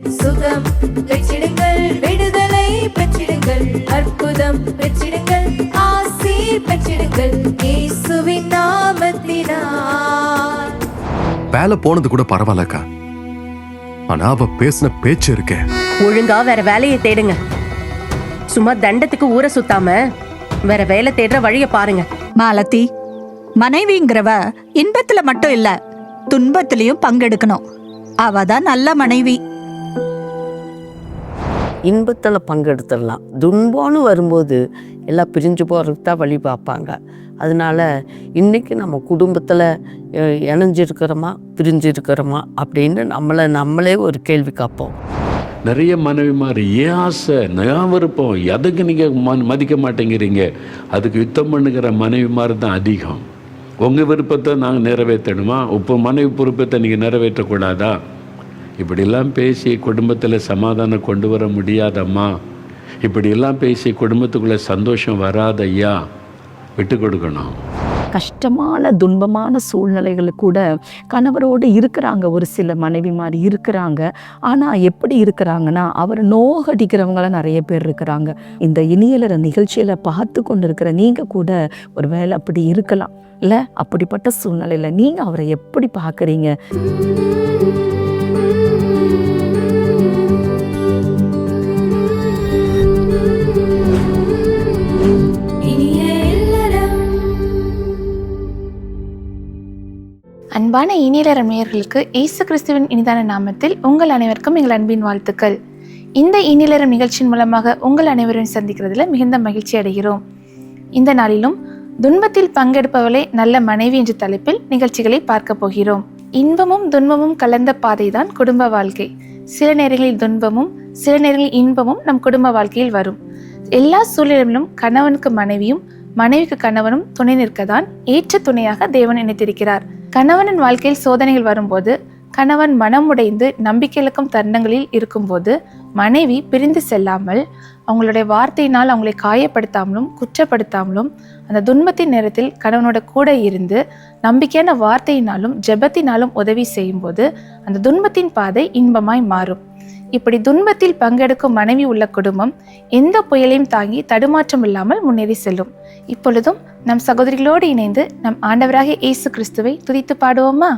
சுகம் பெற்றிடுங்கள், விடுதலை பெற்றிடுங்கள், அற்புதம் பெற்றிடுங்கள், ஆசீர் பெற்றிடுங்கள் இயேசுவின் நாமத்தினால். வேலை போனது கூட பரவாயில்லக்கா, ஆனா அவ பேசின பேச்சு இருக்கே. ஒழுங்கா வேற வேலையை தேடுங்க. சும்மா தண்டத்துக்கு ஊரை சுத்தாம வேற வேலை தேடுற வழிய பாருங்க. மாலதி, மனைவிங்கிறவ இன்பத்துல மட்டும் இல்ல, துன்பத்திலையும் பங்கெடுக்கணும். அவதான் நல்ல மனைவி. இன்பத்தில் பங்கெடுத்துடலாம், துன்பம்னு வரும்போது எல்லாம் பிரிஞ்சு போகிறதுக்கு தான் வழி பார்ப்பாங்க. அதனால் இன்றைக்கி நம்ம குடும்பத்தில் இணைஞ்சிருக்கிறோமா பிரிஞ்சிருக்கிறோமா அப்படின்னு நம்மளே ஒரு கேள்வி கேட்போம். நிறைய மனைவிமார் ஏன் ஆசை நான் விருப்பம் எதுக்கு நீங்கள் மதிக்க மாட்டேங்கிறீங்க, அதுக்கு யுத்தம் பண்ணுகிற மனைவிமார் தான் அதிகம். உங்கள் விருப்பத்தை நாங்கள் நிறைவேற்றணுமா, இப்போ மனைவி பொறுப்பத்தை நீங்கள் நிறைவேற்றக்கூடாதா? இப்படிலாம் பேசி குடும்பத்தில் சமாதானம் கொண்டு வர முடியாதம்மா, இப்படியெல்லாம் பேசி குடும்பத்துக்குள்ளே சந்தோஷம் வராத ஐயா, விட்டு கொடுக்கணும். கஷ்டமான துன்பமான சூழ்நிலைகள் கூட கணவரோடு இருக்கிறாங்க, ஒரு சில மனைவிமார் இருக்கிறாங்க. ஆனால் எப்படி இருக்கிறாங்கன்னா, அவர் நோகடிக்கிறவங்களாம் நிறைய பேர் இருக்கிறாங்க. இந்த இனியலற நிகழ்ச்சியில் பார்த்து கொண்டு இருக்கிற நீங்கள் கூட ஒரு வேளை அப்படி இருக்கலாம் இல்லை? அப்படிப்பட்ட சூழ்நிலையில் நீங்கள் அவரை எப்படி பார்க்குறீங்க? அன்பான இனியலற நேயர்களுக்கு இயேசு கிறிஸ்துவின் இனிதான நாமத்தில் உங்கள் அனைவருக்கும் எங்கள் அன்பின் வாழ்த்துக்கள். இந்த இனியலறம் நிகழ்ச்சியின் மூலமாக உங்கள் அனைவரையும் சந்திக்கிறதுல மிகுந்த மகிழ்ச்சி அடைகிறோம். இந்த நாளிலும் துன்பத்தில் பங்கெடுப்பவளே நல்ல மனைவி என்ற தலைப்பில் நிகழ்ச்சிகளை பார்க்க போகிறோம். இன்பமும் துன்பமும் கலந்த பாதைதான் குடும்ப வாழ்க்கை. சில நேரங்களில் துன்பமும் சில நேரங்களில் இன்பமும் நம் குடும்ப வாழ்க்கையில் வரும். எல்லா சூழலிலும் கணவனுக்கு மனைவியும் மனைவிக்கு கணவனும் துணை நிற்கதான் ஏற்ற துணையாக தேவன் நினைத்திருக்கிறார். கணவனின் வாழ்க்கையில் சோதனைகள் வரும்போது, கணவன் மனம் உடைந்து நம்பிக்கை இழக்கும் தருணங்களில் இருக்கும்போது மனைவி பிரிந்து செல்லாமல் அவங்களுடைய வார்த்தையினால் அவங்களை காயப்படுத்தாமலும் குற்றப்படுத்தாமலும் அந்த துன்பத்தின் நேரத்தில் கணவனோட கூட இருந்து நம்பிக்கையான வார்த்தையினாலும் ஜெபத்தினாலும் உதவி செய்யும்போது அந்த துன்பத்தின் பாதை இன்பமாய் மாறும். இப்படி துன்பத்தில் பங்கெடுக்கும் மனைவி உள்ள குடும்பம் எந்த புயலையும் தாங்கி தடுமாற்றம் இல்லாமல் முன்னேறி செல்லும். இப்பொழுதும் நம் சகோதரிகளோடு இணைந்து நம் ஆண்டவராகிய இயேசு கிறிஸ்துவை துதித்து பாடுவோமா?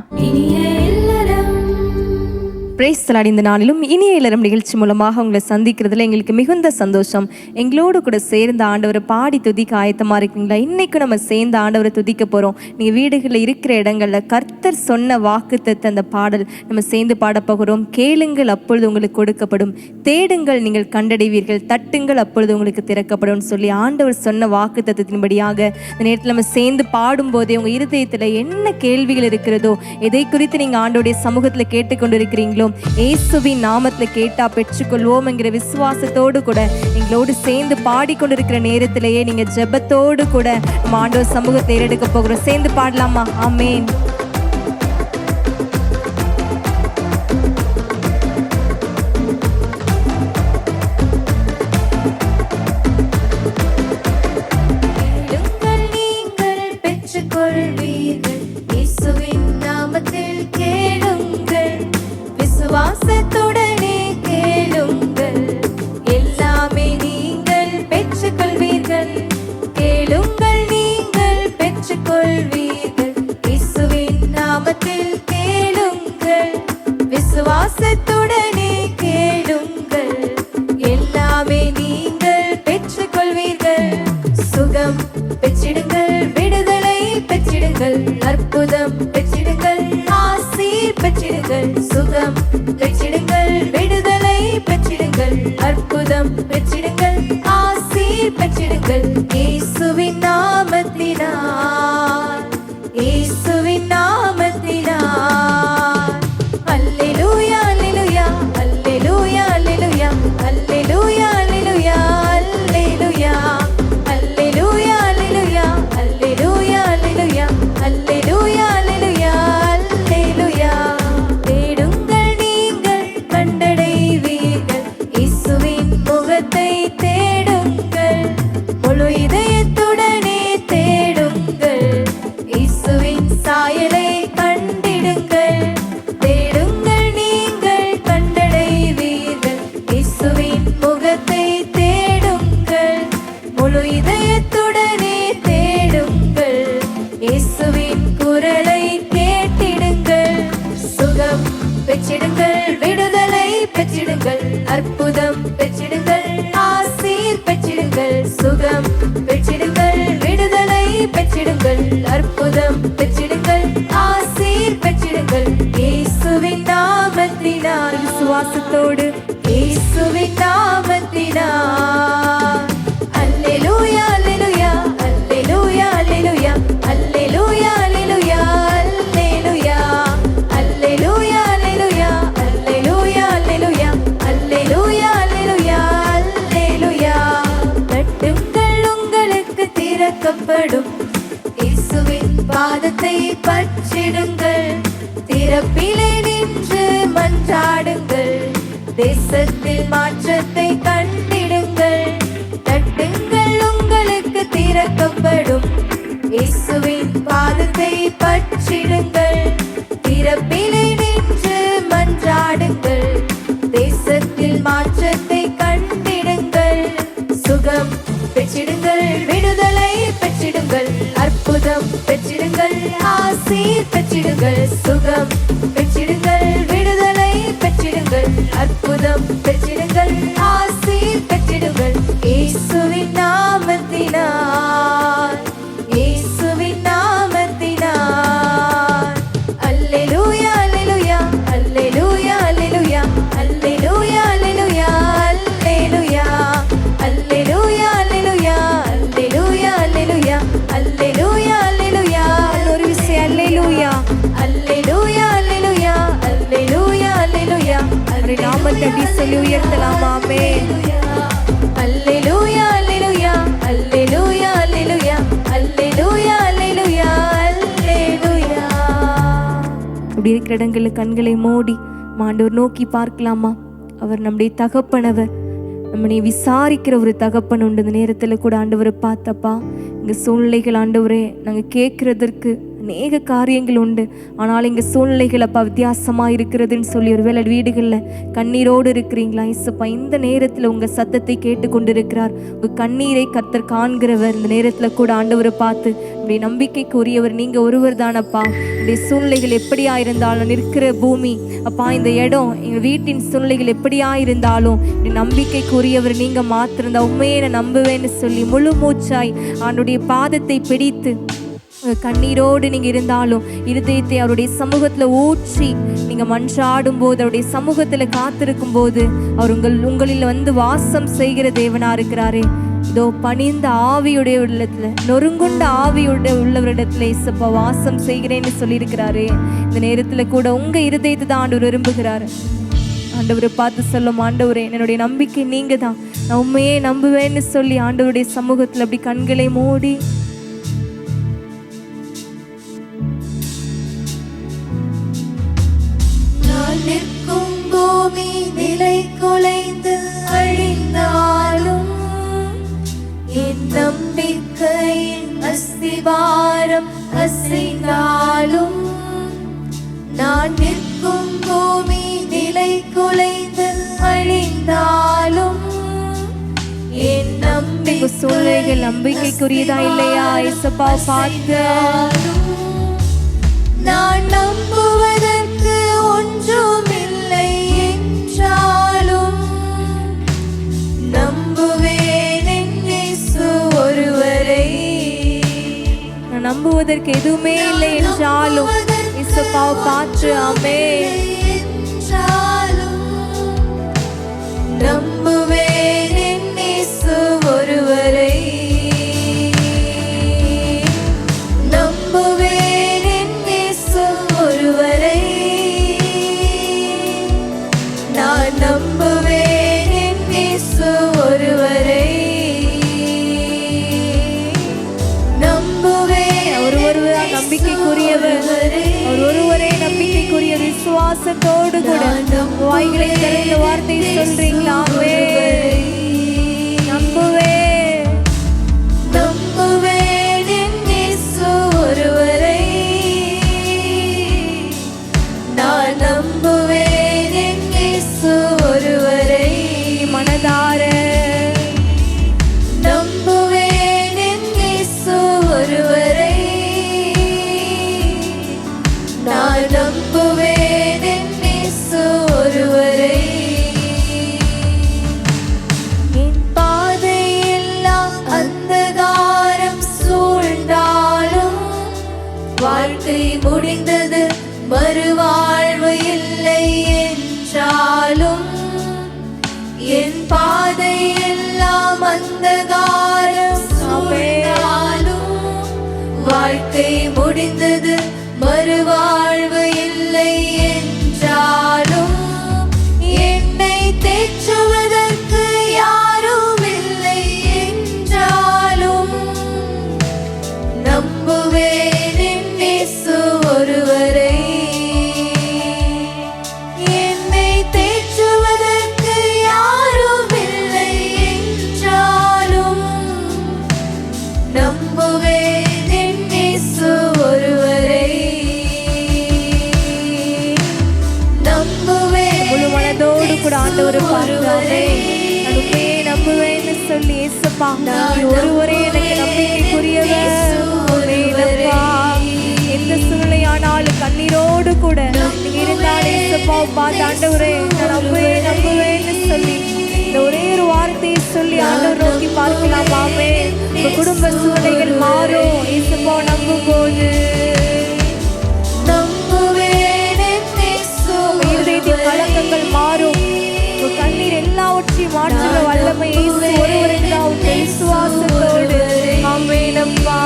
Praise Lord. இந்த நாளிலும் இனிய இல்லறம் நிகழ்ச்சி மூலமாக உங்களை சந்திக்கிறதுல எங்களுக்கு மிகுந்த சந்தோஷம். எங்களோடு கூட சேர்ந்த ஆண்டவரை பாடி துதிக்க ஆயத்தமாக இருக்கீங்களா? இன்றைக்கும் நம்ம சேர்ந்த ஆண்டவரை துதிக்க போகிறோம். நீங்கள் வீடுகளில் இருக்கிற இடங்களில் கர்த்தர் சொன்ன வாக்குத்தத்த அந்த பாடல் நம்ம சேர்ந்து பாடப்போகிறோம். கேளுங்கள் அப்பொழுது உங்களுக்கு கொடுக்கப்படும், தேடுங்கள் நீங்கள் கண்டடைவீர்கள், தட்டுங்கள் அப்பொழுது உங்களுக்கு திறக்கப்படும் சொல்லி ஆண்டவர் சொன்ன வாக்குத்தத்தின்படியாக இந்த நேரத்தில் நம்ம சேர்ந்து பாடும்போதே உங்கள் இருதயத்தில் என்ன கேள்விகள் இருக்கிறதோ, எதை குறித்து நீங்கள் ஆண்டோடைய சமூகத்தில் கேட்டுக்கொண்டு இருக்கிறீங்களோ இயேசுவின் நாமத்துல கேட்டா பெற்றுக்கொள்வோம் என்கிற விசுவாசத்தோடு கூட எங்களோடு சேர்ந்து பாடிக்கொண்டிருக்கிற நேரத்திலேயே நீங்க ஜெபத்தோடு கூட நம்ம ஆண்டவர் சமூகத்தை ஏறெடுக்க போகிறோம். சேர்ந்து பாடலாமா? ஆமென். விசுவாசத்துடனே கேளுங்கள், எல்லாமே நீங்கள் பெற்றுக்கொள்வீர்கள். கேளுங்கள் நீங்கள் பெற்றுக்கொள்வீர்கள், இயேசுவின் நாமத்தில் கேளுங்கள். விசுவாசத்துடனே கேளுங்கள், எல்லாமே நீங்கள் பெற்றுக்கொள்வீர்கள். சுகம் பெற்றிடுங்கள், விடுதலை பெற்றிடுங்கள், அற்புதம் பெற்றிடுங்கள், ஆசீர் பெற்றிடுங்கள். சுகம் பெற்றிடுங்கள், விடுதலை பெற்றிடுங்கள், அற்புதம் பெற்றிடுங்கள், ஆசீர் பெற்றிடுங்கள் இயேசுவின் நாமத்தினால், இயேசுவின் நாமத்தினால். அல்லேலூயா அல்லேலூயா அல்லேலூயா அல்லேலூயா அல்லேலூயா அல்லேலூயா அல்லேலூயா அல்லேலூயா அல்லேலூயா அல்லேலூயா அல்லேலூயா அல்லேலூயா அல்லேலூயா அல்லேலூயா. தேடுங்கள் நீங்கள் கண்டடைவீர்கள், இயேசுவின் முகத்தை விசுவாசத்தோடு இயேசுவின் நாமத்தினால். அல்லேலூயா அல்லேலூயா அல்லேலூயா அல்லேலூயா அல்லேலூயா அல்லேலூயா அல்லேலூயா அல்லேலூயா அல்லேலூயா அல்லேலூயா அல்லேலூயா அல்லேலூயா அல்லேலூயா. தட்டுங்கள் உங்களுக்கு திறக்கப்படும், இயேசுவின் பாதத்தை பற்றிடுங்கள், திறப்பிலே நின்று மன்றாடுங்கள், தேசத்தில் மாற்றத்தை கண்டிடுங்கள். தட்டுங்கள் உங்களுக்கு திறக்கப்படும், இயேசுவின் பாதத்தை பற்றிடுங்கள், திறப்பிலே நின்று மன்றாடுங்கள், தேசத்தில் மாற்றத்தை கண்டிடுங்கள். சுகம் பெற்றிடுங்கள், விடுதலை பெற்றிடுங்கள், அற்புதம் பெற்றிடுங்கள், ஆசீர் பெற்றிடுங்கள். சுகம் பெற்றிடுங்கள், விடுதலை பெற்றிடுங்கள், அற்புதம் பெற்றிடுங்கள், ஆசீர் பெற்றிடுங்கள். இயேசுவின் நாமத்தினால், இயேசுவின் நாமத்தினால். அல்லேலூயா அல்லேலூயா அல்லேலூயா அல்லேலூயா அல்லேலூயா அல்லேலூயா அல்லேலூயா அல்லேலூயா அல்லேலூயா அல்லேலூயா அல்லேலூயா அல்லேலூயா. ஒரு விஷயம் அல்லேலூயா அல்லேலூயா அல்லேலூயா அல்லேலூயா அல்லேலூயா அவருடைய நாமத்தை அப்படி சொல்லி உயர்த்தலாம். ஆமென். அல்லேலூயா அல்லேலூயா அல்லேலூயா அல்லேலூயா அல்லேலூயா அல்லேலூயா அல்லேலூயா. இப்படி இருக்கிற இடங்களில் கண்களை மூடி ஆண்டவர் நோக்கி பார்க்கலாமா? அவர் நம்முடைய தகப்பனவர், நம்மளை விசாரிக்கிற ஒரு தகப்பன் உண்டு. இந்த நேரத்தில் கூட ஆண்டவரை பார்த்தப்பா, எங்கள் சூழ்நிலைகள் ஆண்டவரே நாங்கள் கேட்குறதற்கு அநேக காரியங்கள் உண்டு, ஆனால் எங்கள் சூழ்நிலைகள் அப்பா வித்தியாசமாக இருக்கிறதுன்னு சொல்லி ஒருவேளை வீடுகளில் கண்ணீரோடு இருக்கிறீங்களா? இசப்பா இந்த நேரத்தில் உங்கள் சத்தத்தை கேட்டு கொண்டு இருக்கிறார். உங்கள் கண்ணீரை கர்த்தர் காண்கிறவர். இந்த நேரத்தில் கூட ஆண்டவரை பார்த்து இப்படி நம்பிக்கைக்குரியவர் நீங்கள் ஒருவர் தானப்பா. என்னுடைய சூழ்நிலைகள் எப்படியா இருந்தாலும், நிற்கிற பூமி அப்பா, இந்த இடம், எங்கள் வீட்டின் சூழ்நிலைகள் எப்படியா இருந்தாலும் நம்பிக்கைக்குரியவர் நீங்கள் மாத்திருந்தா உண்மையே நான் நம்புவேன்னு சொல்லி முழு மூச்சாய் ஆண்டுடைய பாதத்தை பிடித்து கண்ணீரோடு நீங்கள் இருந்தாலும் இருதயத்தை அவருடைய சமூகத்தில் ஊற்றி நீங்கள் மன்றாடும் போது, அவருடைய சமூகத்தில் காத்திருக்கும் போது அவர் உங்களில் வந்து வாசம் செய்கிற தேவனாக இருக்கிறாரே. இதோ பணிந்த ஆவியுடைய உள்ளத்துல, நொறுங்குண்ட ஆவியுடைய உள்ளவரிடத்துல இசப்பா வாசம் செய்கிறேன்னு சொல்லியிருக்கிறாரே. இந்த நேரத்தில் கூட உங்கள் இருதயத்தை தான் ஆண்டவர் விரும்புகிறாரு. ஆண்டவரை பார்த்து சொல்லும், ஆண்டவரே என்னுடைய நம்பிக்கை நீங்க தான், நான் உண்மையே நம்புவேன்னு சொல்லி ஆண்டவருடைய சமூகத்தில் அப்படி கண்களை மூடி நிற்கும் பூமி நிலை குலைந்து அழிந்தாலும், என் நம்பிக்கையின் அஸ்திபாரம் அசைந்தாலும், நான் நிற்கும் பூமி நிலை குலைந்து அழிந்தாலும், என் நம்பிக்கை சூழ்நிலைகள் நம்பிக்கைக்குரியதா இல்லையா? இயேசுப்பா பார்த்து நான் நம்புவதற்கு ஒன்றுமில்லை என்றாலும், நம்புவேன் என் இயேசு ஒருவரை. நான் நம்புவதற்கு எதுவுமே இல்லை என்றாலும் இயேசுப்பாவை பார்த்து ஆமென் என்றாலும், நம்புவேன் என் இயேசு ஒருவரை. நான் நம்புவேன் என் இயேசு ஒருவரை. நம்புவேன் அவர் ஒருவரே நம்பிக்கைக்குரியவர், அவர் ஒருவரே நம்பிக்கைக்குரிய. விசுவாசத்தோடு கூட வாய்களை திறந்த வார்த்தை சொல்றீங்களா? நம்புவேன், நம்புவேன் என் இயேசு ஒருவரை. நான் நம்புவேன் என் இயேசு ஒருவரை. மனதார நம்புவேன் என் இயேசு ஒருவரை. நான் நம்புவேன் என் இயேசு ஒருவரை. முடிந்தது மறுவாழ்வு இல்லை என்றாலும் என்னை தேற்றுவதற்கு யாரும் இல்லை என்றாலும் நம்புவேன் என் இயேசு ஒருவரை. என்னை தேற்றுவதற்கு யாரும் இல்லை என்றாலும் நம்புவேன் என் இயேசு ஒருவரை. நம்புவேன் முழு மனதோடு கூட ஆண்டவரை பார்க்கிறோமே. நான் உண்மையை நம்புவேன்னு சொல்லி இயேசுப்பா நீ ஒருவரே எனக்கு நம்பிக்கைக்குரியவர். ஆமெனப்பா. எந்த சூழ்நிலையானாலும் கண்ணீரோடு கூட நீங்க இருந்தாலும் இயேசுப்பாவை பார்த்து ஆண்டவரே நான் நம்புவேன்னு சொல்லி இந்த ஒரே ஒரு வார்த்தையை சொல்லி ஆண்டவர் நோக்கி பார்க்கலாமாமே. உங்க குடும்ப சூழ்நிலைகள் மாறும் இயேசுப்பா நம்பும் போது. இருதயத்தின் கலக்கங்கள் மாறும். உங்க கண்ணீர் எல்லாவற்றையும் மாற்றுகிற வல்லமை இயேசு ஒருவருக்கு தான் உங்க விசுவாசத்தோடு. ஆமெனப்பா.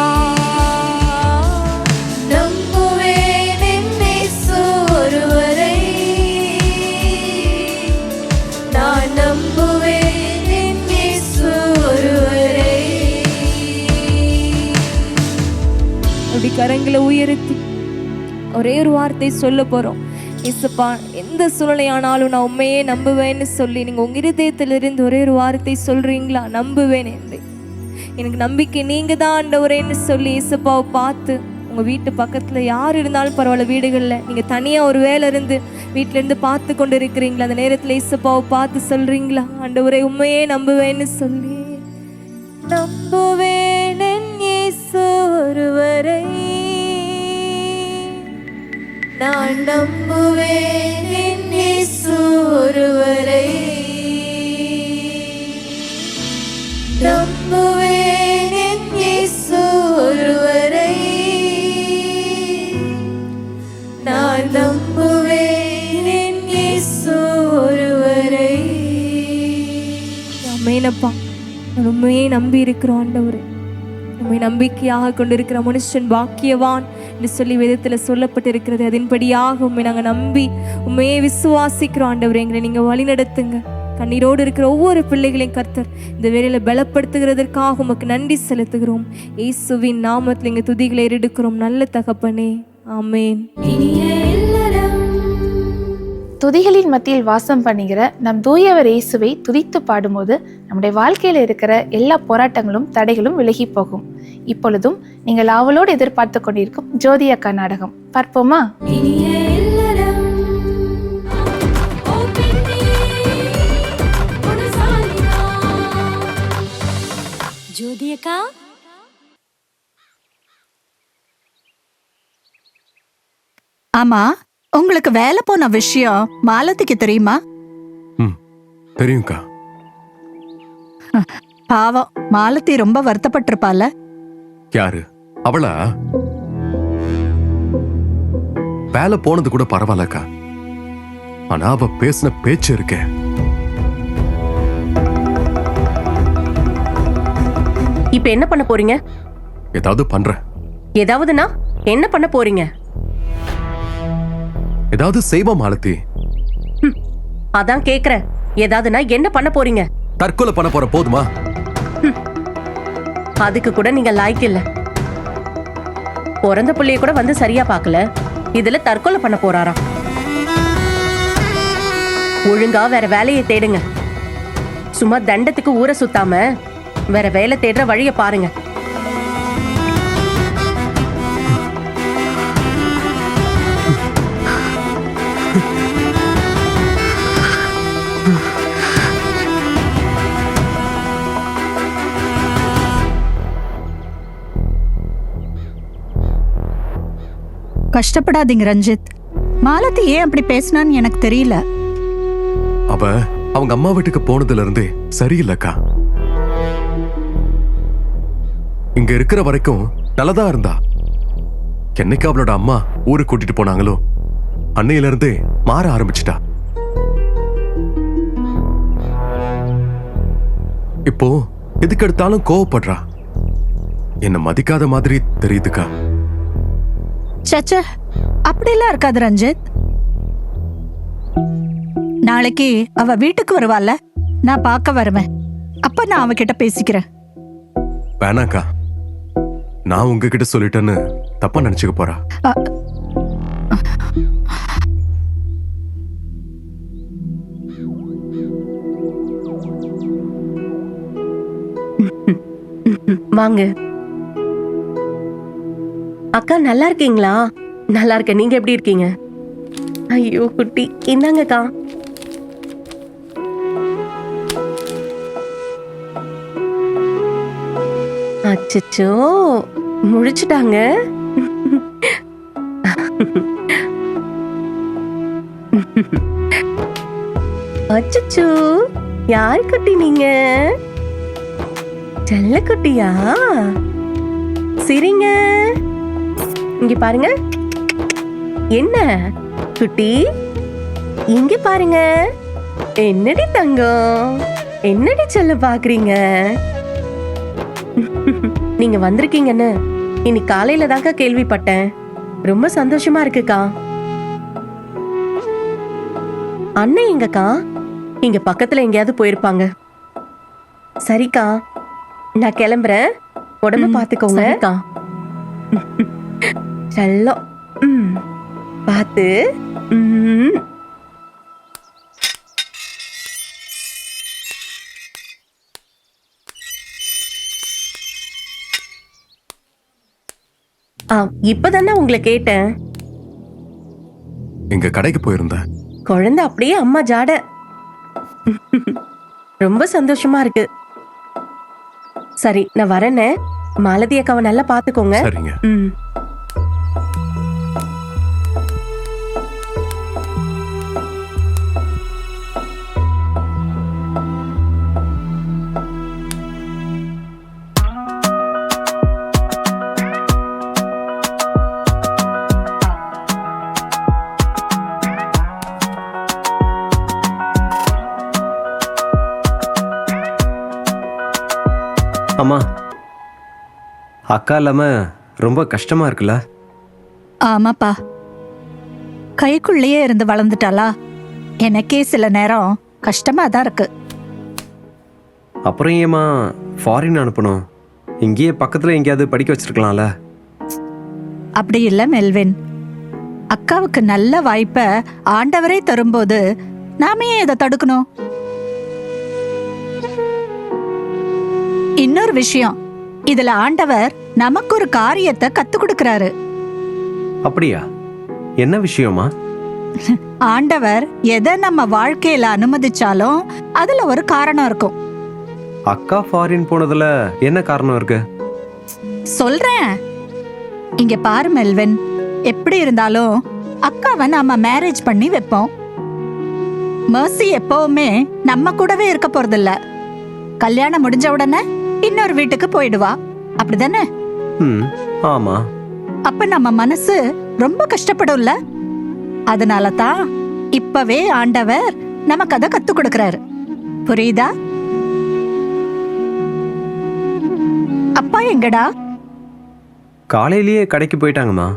நம்புவேன் என் இயேசு ஒருவரை. நான் நம்புவேன் என் இயேசு ஒருவரை. அப்படி கரங்களை உயர்த்தி ஒரே ஒரு வார்த்தை சொல்ல போறோம். இயேசுப்பா எந்த சூழ்நிலையானாலும் நான் உண்மையே நம்புவேன்னு சொல்லி நீங்க உங்க இருதயத்திலிருந்து ஒரே ஒரு வார்த்தை சொல்றீங்களா? நம்புவேன் என்று எனக்கு நம்பிக்கை நீங்க தான் ஆண்டவரேன்னு சொல்லி இயேசுப்பாவை பார்த்து உங்க வீட்டு பக்கத்துல யார் இருந்தாலும் பரவாயில்ல, வீடுகளில் நீங்க தனியா ஒரு வேலை இருந்து வீட்டுல இருந்து பார்த்து கொண்டு இருக்கிறீங்களா? அந்த நேரத்துல இயேசுப்பாவை பார்த்து சொல்றீங்களா? ஆண்டவரே உண்மையே நம்புவேன்னு சொல்லி. நம்புவேன் என் இயேசு ஒருவரை. நான் நம்புவேன் என் இயேசு ஒருவரை. நம்புவேன் என் இயேசு ஒருவரை. நான் நம்புவேன் என் இயேசு ஒருவரை. ஆமெனப்பா. நான் உண்மையே நம்பி இருக்கிறோம் ஆண்டவரே. உண்மை நம்பிக்கையாக கொண்டிருக்கிற மனுஷன் பாக்கியவான் என்று சொல்லி வேதத்தில் சொல்லப்பட்டிருக்கிறது. அதன்படியாக உண்மை நாங்கள் நம்பி உண்மையே விசுவாசிக்கிறோம் ஆண்டவரே. எங்களை நீங்கள் வழி நடத்துங்க. கண்ணீரோடு இருக்கிற ஒவ்வொரு பிள்ளைகளையும் கர்த்தர் இந்த வேளையில பலப்படுத்துகிறதற்காக உமக்கு நன்றி செலுத்துகிறோம். இயேசுவின் நாமத்தில் எங்கள் துதிகளை எடுக்கிறோம் நல்ல தகப்பனே. ஆமென். துதிகளின் மத்தியில் வாசம் பண்ணுகிற நம் தூயவர் இயேசுவை துதித்து பாடும்போது நம்முடைய வாழ்க்கையில் இருக்கிற எல்லா போராட்டங்களும் தடைகளும் விலகி போகும். இப்பொழுதும் நீங்கள் ஆவலோடு எதிர்பார்த்து கொண்டிருக்கும் ஜோதி அக்கா நாடகம் பார்ப்போமா? ஜோதி அக்கா, ஆமா, உங்களுக்கு வேலை போன விஷயம் மாலதிக்கு தெரியுமா? தெரியும்க்கா. பாவம், மாலதி ரொம்ப வருத்தப்பட்டிருப்பால. யாரு அவளா? வேலை போனது கூட பரவாயில்லக்கா. ஆனா அவ பேசின பேச்சு இருக்கே, இப்ப என்ன பண்ண போறீங்க? ஏதாவது பண்றேன். ஏதாவதுனா என்ன பண்ண போறீங்க? ஏதாவது செய்வோம் மாலதி. அதான் கேக்குறேன். ஏதாவதுனா என்ன பண்ண போறீங்க? தற்கொலை பண்ண போற போதுமா? அதுக்கு கூட நீங்க லாய்க்கு இல்ல. பிறந்த பிள்ளைய கூட வந்து சரியா பார்க்கல, இதுல தற்கொலை பண்ண போறாராம். ஒழுங்கா வேற வேலையை தேடுங்க. சும்மா தண்டத்துக்கு ஊரை சுத்தாம வேற வேலை தேடுற வழிய பாருங்க. கஷ்டப்படாதீங்க ரஞ்சித். மாலதி ஏன் அப்படி பேசினான்னு எனக்கு தெரியல. அவ அவங்க அம்மா வீட்டுக்கு போனதுல இருந்தே சரியில்லக்கா. இங்க இருக்கிற வரைக்கும் நல்லதா இருந்தா, என்னைக்கு அவளோட அம்மா ஊருக்கு கூட்டிட்டு போனாங்களோ அன்னையில இருந்தே மாற ஆரம்பிச்சிட்டா. இப்போ எதுக்கு எடுத்தாலும் கோவப்படுறா. என்ன மதிக்காத மாதிரி தெரியுதுக்கா. சச்ச, அப்படியெல்லாம் இருக்காது ரஞ்சித். நாளைக்கு அவ வீட்டுக்கு வருவாள்ல, நான் பார்க்க வருவேன். அப்ப நான் அவகிட்ட பேசிக்கிறேன். வேணாக்கா, நான் உங்ககிட்ட சொல்லிட்டேன்னு தப்பா நினைச்சுக்க போறா. வாங்க அக்கா, நல்லா இருக்கீங்களா? நல்லா இருக்கேன். நீங்க எப்படி இருக்கீங்க? ஐயோ குட்டி, இந்தாங்கக்கா. அச்சச்சோ, முழிச்சுட்டாங்க. அச்சச்சோ, யார் குட்டி நீங்க? செல்ல குட்டியா? சிரிங்க. இங்க பாருங்க. என்ன குட்டி, இங்க பாருங்க. என்னடி தங்கம், என்னடி செல்ல பாக்குறீங்க? நீங்க வந்திருக்கீங்கன்னு இன்னைக்கு காலையில தாங்க கேள்விப்பட்டேன். ரொம்ப சந்தோஷமா இருக்குக்கா. அண்ணன் எங்கக்கா? இங்க பக்கத்துல எங்கேயாவது போயிருப்பாங்க. சரிக்கா, நான் கிளம்புறேன். உடம்பு பாத்துக்கோங்க. செல்லம். பாத்து. இப்பதானே உங்களை கேட்டேன். எங்க கடைக்கு போயிருந்தேன். குழந்தை அப்படியே அம்மா ஜாட. ரொம்ப சந்தோஷமா இருக்கு. சரி, நான் வரேன்னு. மாலதி அக்காவை நல்லா பாத்துக்கோங்க. சரிங்க. அம்மா, அக்கா இல்லாம ரொம்ப கஷ்டமா இருக்குல்ல? ஆமாப்பா, கைக்குள்ளேயே இருந்து வளர்ந்துட்டாளா, எனக்கே சில நேரம் கஷ்டமா தான் இருக்கு. அப்புறம் ஏமா ஃபாரின் அனுப்பணும்? இங்கேயே பக்கத்துல எங்கேயாவது படிக்க வச்சிருக்கலாம்ல. அப்படி இல்ல மெல்வின், அக்காவுக்கு நல்ல வாய்ப்பை ஆண்டவரே தரும்போது நாம ஏன் இதை தடுக்கணும்? இன்னொரு விஷயம், இதுல ஆண்டவர் நமக்கு ஒரு காரியத்தை கத்து கொடுக்கறாரு. அப்படியா? என்ன விஷயமா? ஆண்டவர் எதை நம்ம வாழ்க்கையில அனுமதிச்சாலும் அதுல ஒரு காரணம் இருக்கும். அக்கா ஃபாரின் போனதுல என்ன காரணம் இருக்கு? சொல்றேன், இங்க பாரு மெல்வின், எப்படி இருந்தாலும் அக்காவை நாம மேரேஜ் பண்ணி வைப்போம். மர்சி எப்பவுமே நம்ம கூடவே இருக்க போறதில்ல. கல்யாணம் முடிஞ்ச உடனே இன்னொரு வீட்டுக்கு போயிடுவா, அப்படிதானே? ஆமா. அப்ப நம்ம மனசு ரொம்ப கஷ்டப்படும்ல. அதனால தான் இப்பவே ஆண்டவர் நமக்கு அதை கத்து கொடுக்கறாரு. புரியுதா? அப்பா எங்கடா? காலையிலேயே கடைக்கு போயிட்டாங்கம்மா.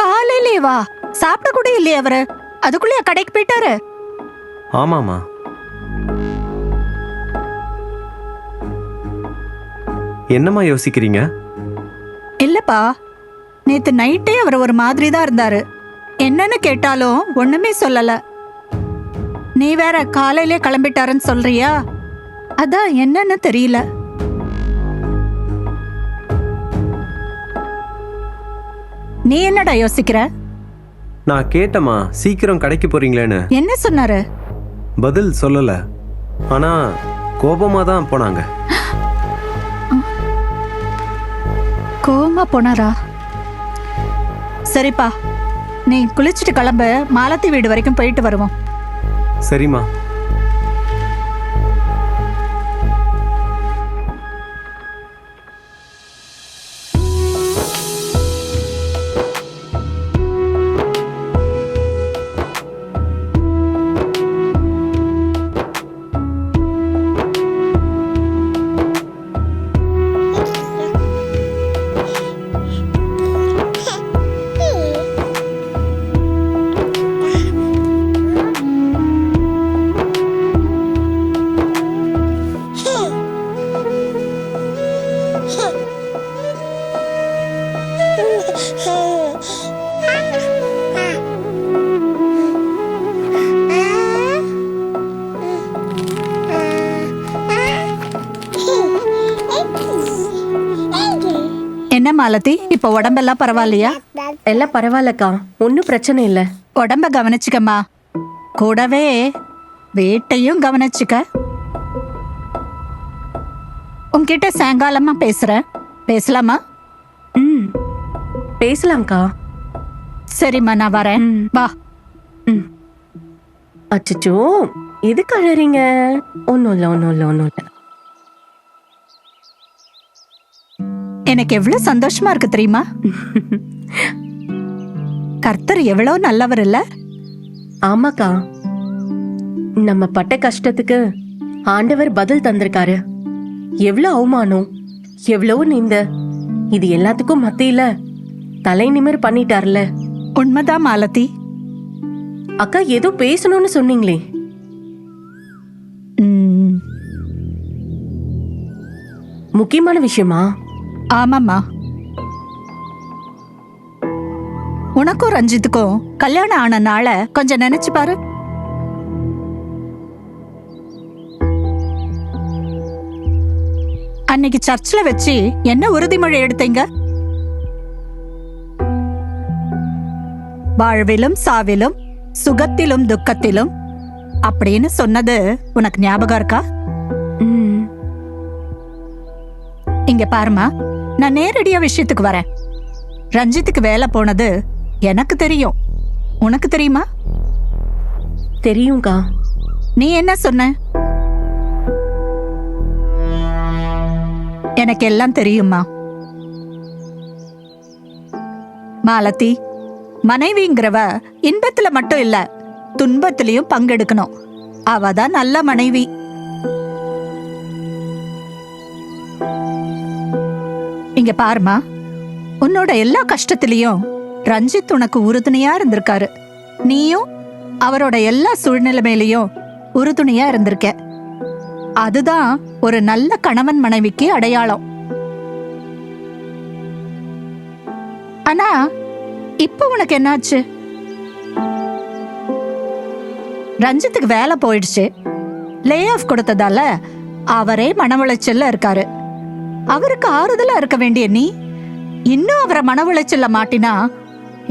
காலையிலே வா, சாப்பிட கூட இல்லையே அவரு, அதுக்குள்ளேயே கடைக்கு போயிட்டாரு? ஆமாமா. என்னம்மா யோசிக்கிறீங்க? இல்லப்பா, நேத்து நைட்டே அவர் ஒரு மாதிரி தான் இருந்தாரு. என்னன்னு கேட்டாலும் ஒண்ணுமே சொல்லல. நீ வேற காலையிலே கிளம்பிட்டாருன்னு சொல்றியா? அதான் என்னன்னு தெரியல. நீ என்னடா யோசிக்கிற? நான் கேட்டமா சீக்கிரம் கடைக்கு போறீங்களேன்னு. என்ன சொன்னாரு? பதில் சொல்லல, ஆனா கோபமா தான் போனாங்க. கோவமா போனாரா? சரிப்பா, நீ குளிச்சுட்டு கிளம்பு, மாலத்தி வீடு வரைக்கும் போயிட்டு வருவோம். சரிம்மா. மாலதி, இப்ப உடம்பெல்லாம் பரவாயில்லையா? எல்லாம் பரவாயில்லக்கா, ஒன்றும் பிரச்சனை இல்லை. உடம்ப கவனிச்சுக்கம்மா, கூடவே வீட்டையும் கவனிச்சுக்க. உன்கிட்ட சாயங்காலமா பேசுறேன், பேசலாமா? ம், பேசலாம்க்கா. சரிம்மா, நான் வரேன். வா. அச்சச்சோ, எதுக்கு அழறீங்க? ஒன்றும் இல்லை, ஒன்றும் இல்லை, ஒன்றும் இல்லை. எனக்கு எவ்வளவு சந்தோஷமா இருக்கு தெரியுமா? கர்த்தர் எவ்வளவு நல்லவர் இல்ல? ஆமாக்கா, நம்ம பட்ட கஷ்டத்துக்கு ஆண்டவர் பதில் தந்திருக்காரு. எவ்வளவு அவமானம், எவ்வளவு நிந்த, இது எல்லாத்துக்கும் மத்தியில தலை நிமிர் பண்ணிட்டார்ல. உண்மைதான் மாலதி. அக்கா, ஏதோ பேசணும்னு சொன்னீங்களே. முக்கியமான விஷயமா? ஆமாம்மா, உனக்கும் ரஞ்சித்துக்கும் கல்யாணம் ஆன நாள கொஞ்சம் நினைச்சு பாரு. அன்னைக்கு சர்ச்சில் வச்சு என்ன உறுதிமொழி எடுத்தீங்க? வாழ்விலும் சாவிலும் சுகத்திலும் துக்கத்திலும் அப்படின்னு சொன்னது உனக்கு ஞாபகம் இருக்கா? இங்க பாருமா, நான் நேரடியா விஷயத்துக்கு வரேன். ரஞ்சித்துக்கு வேலை போனது எனக்கு தெரியும், உனக்கு தெரியுமா? தெரியும்க்கா. நீ என்ன சொன்ன? எனக்கு எல்லாம் தெரியுமா மாலதி. மனைவிங்கிறவ இன்பத்துல மட்டும் இல்ல, துன்பத்திலையும் பங்கெடுக்கணும். அவதான் நல்ல மனைவி. இங்க பாருமா, உன்னோட எல்லா கஷ்டத்திலையும் ரஞ்சித் உனக்கு உறுதுணையா இருந்திருக்காரு. நீயும் அவரோட எல்லா சூழ்நிலைமையிலையும் உறுதுணையா இருந்திருக்க. அதுதான் ஒரு நல்ல கணவன் மனைவிக்கு அடையாளம். ஆனா இப்ப உனக்கு என்னாச்சு? ரஞ்சித்துக்கு வேலை போயிடுச்சு. லே ஆஃப் கொடுத்ததால அவரே மன உளைச்சல்ல இருக்காரு. அவருக்கு ஆறுதலா இருக்க வேண்டிய நீ இன்னும் அவரை மன உளைச்சல்ல மாட்டினா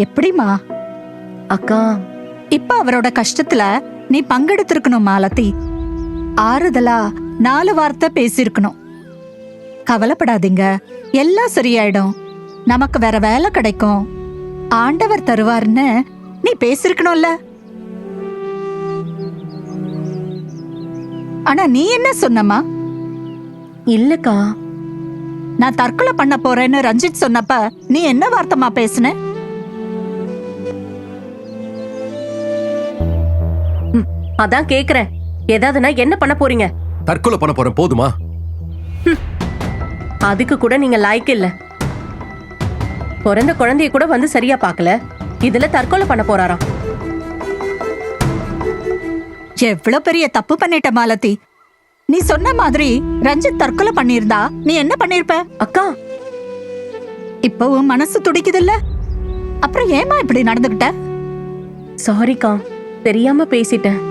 எப்படிமா? அக்கா, இப்ப அவரோட கஷ்டத்துல நீ பங்கெடுத்திருக்கணும் மாலதி. ஆறுதலா 4 வார்த்தை பேசியிருக்கணும். கவலைப்படாதீங்க, எல்லாம் சரியாயிடும், நமக்கு வேற வேலை கிடைக்கும், ஆண்டவர் தருவார்னு நீ பேசிருக்கணும்ல. ஆனா நீ என்ன சொன்னமா? இல்லக்கா, நான் தற்கொலை பண்ண போறேன்னு ரஞ்சித் சொன்னப்ப நீ என்ன வார்த்தைமா பேசுன? அதான் கேக்குறேன், ஏதாவதுனா என்ன பண்ண போறீங்க? தற்கொலை பண்ண போறேன், போதுமா? அதுக்கு கூட நீங்க லாய்க்கு இல்ல. பிறந்த குழந்தைய கூட வந்து சரியா பார்க்கல, இதுல தற்கொலை பண்ண போறாராம். எவ்வளவு பெரிய தப்பு பண்ணிட்ட மாலதி. நீ சொன்ன மாதிரி ரஞ்சித் தற்கொலை பண்ணிருந்தா நீ என்ன பண்ணிருப்ப? அக்கா, இப்போ உன் மனசு துடிக்குதுல்ல, அப்புறம் ஏமா இப்படி நடந்துகிட்ட? சாரிக்கா, தெரியாம பேசிட்டேன்.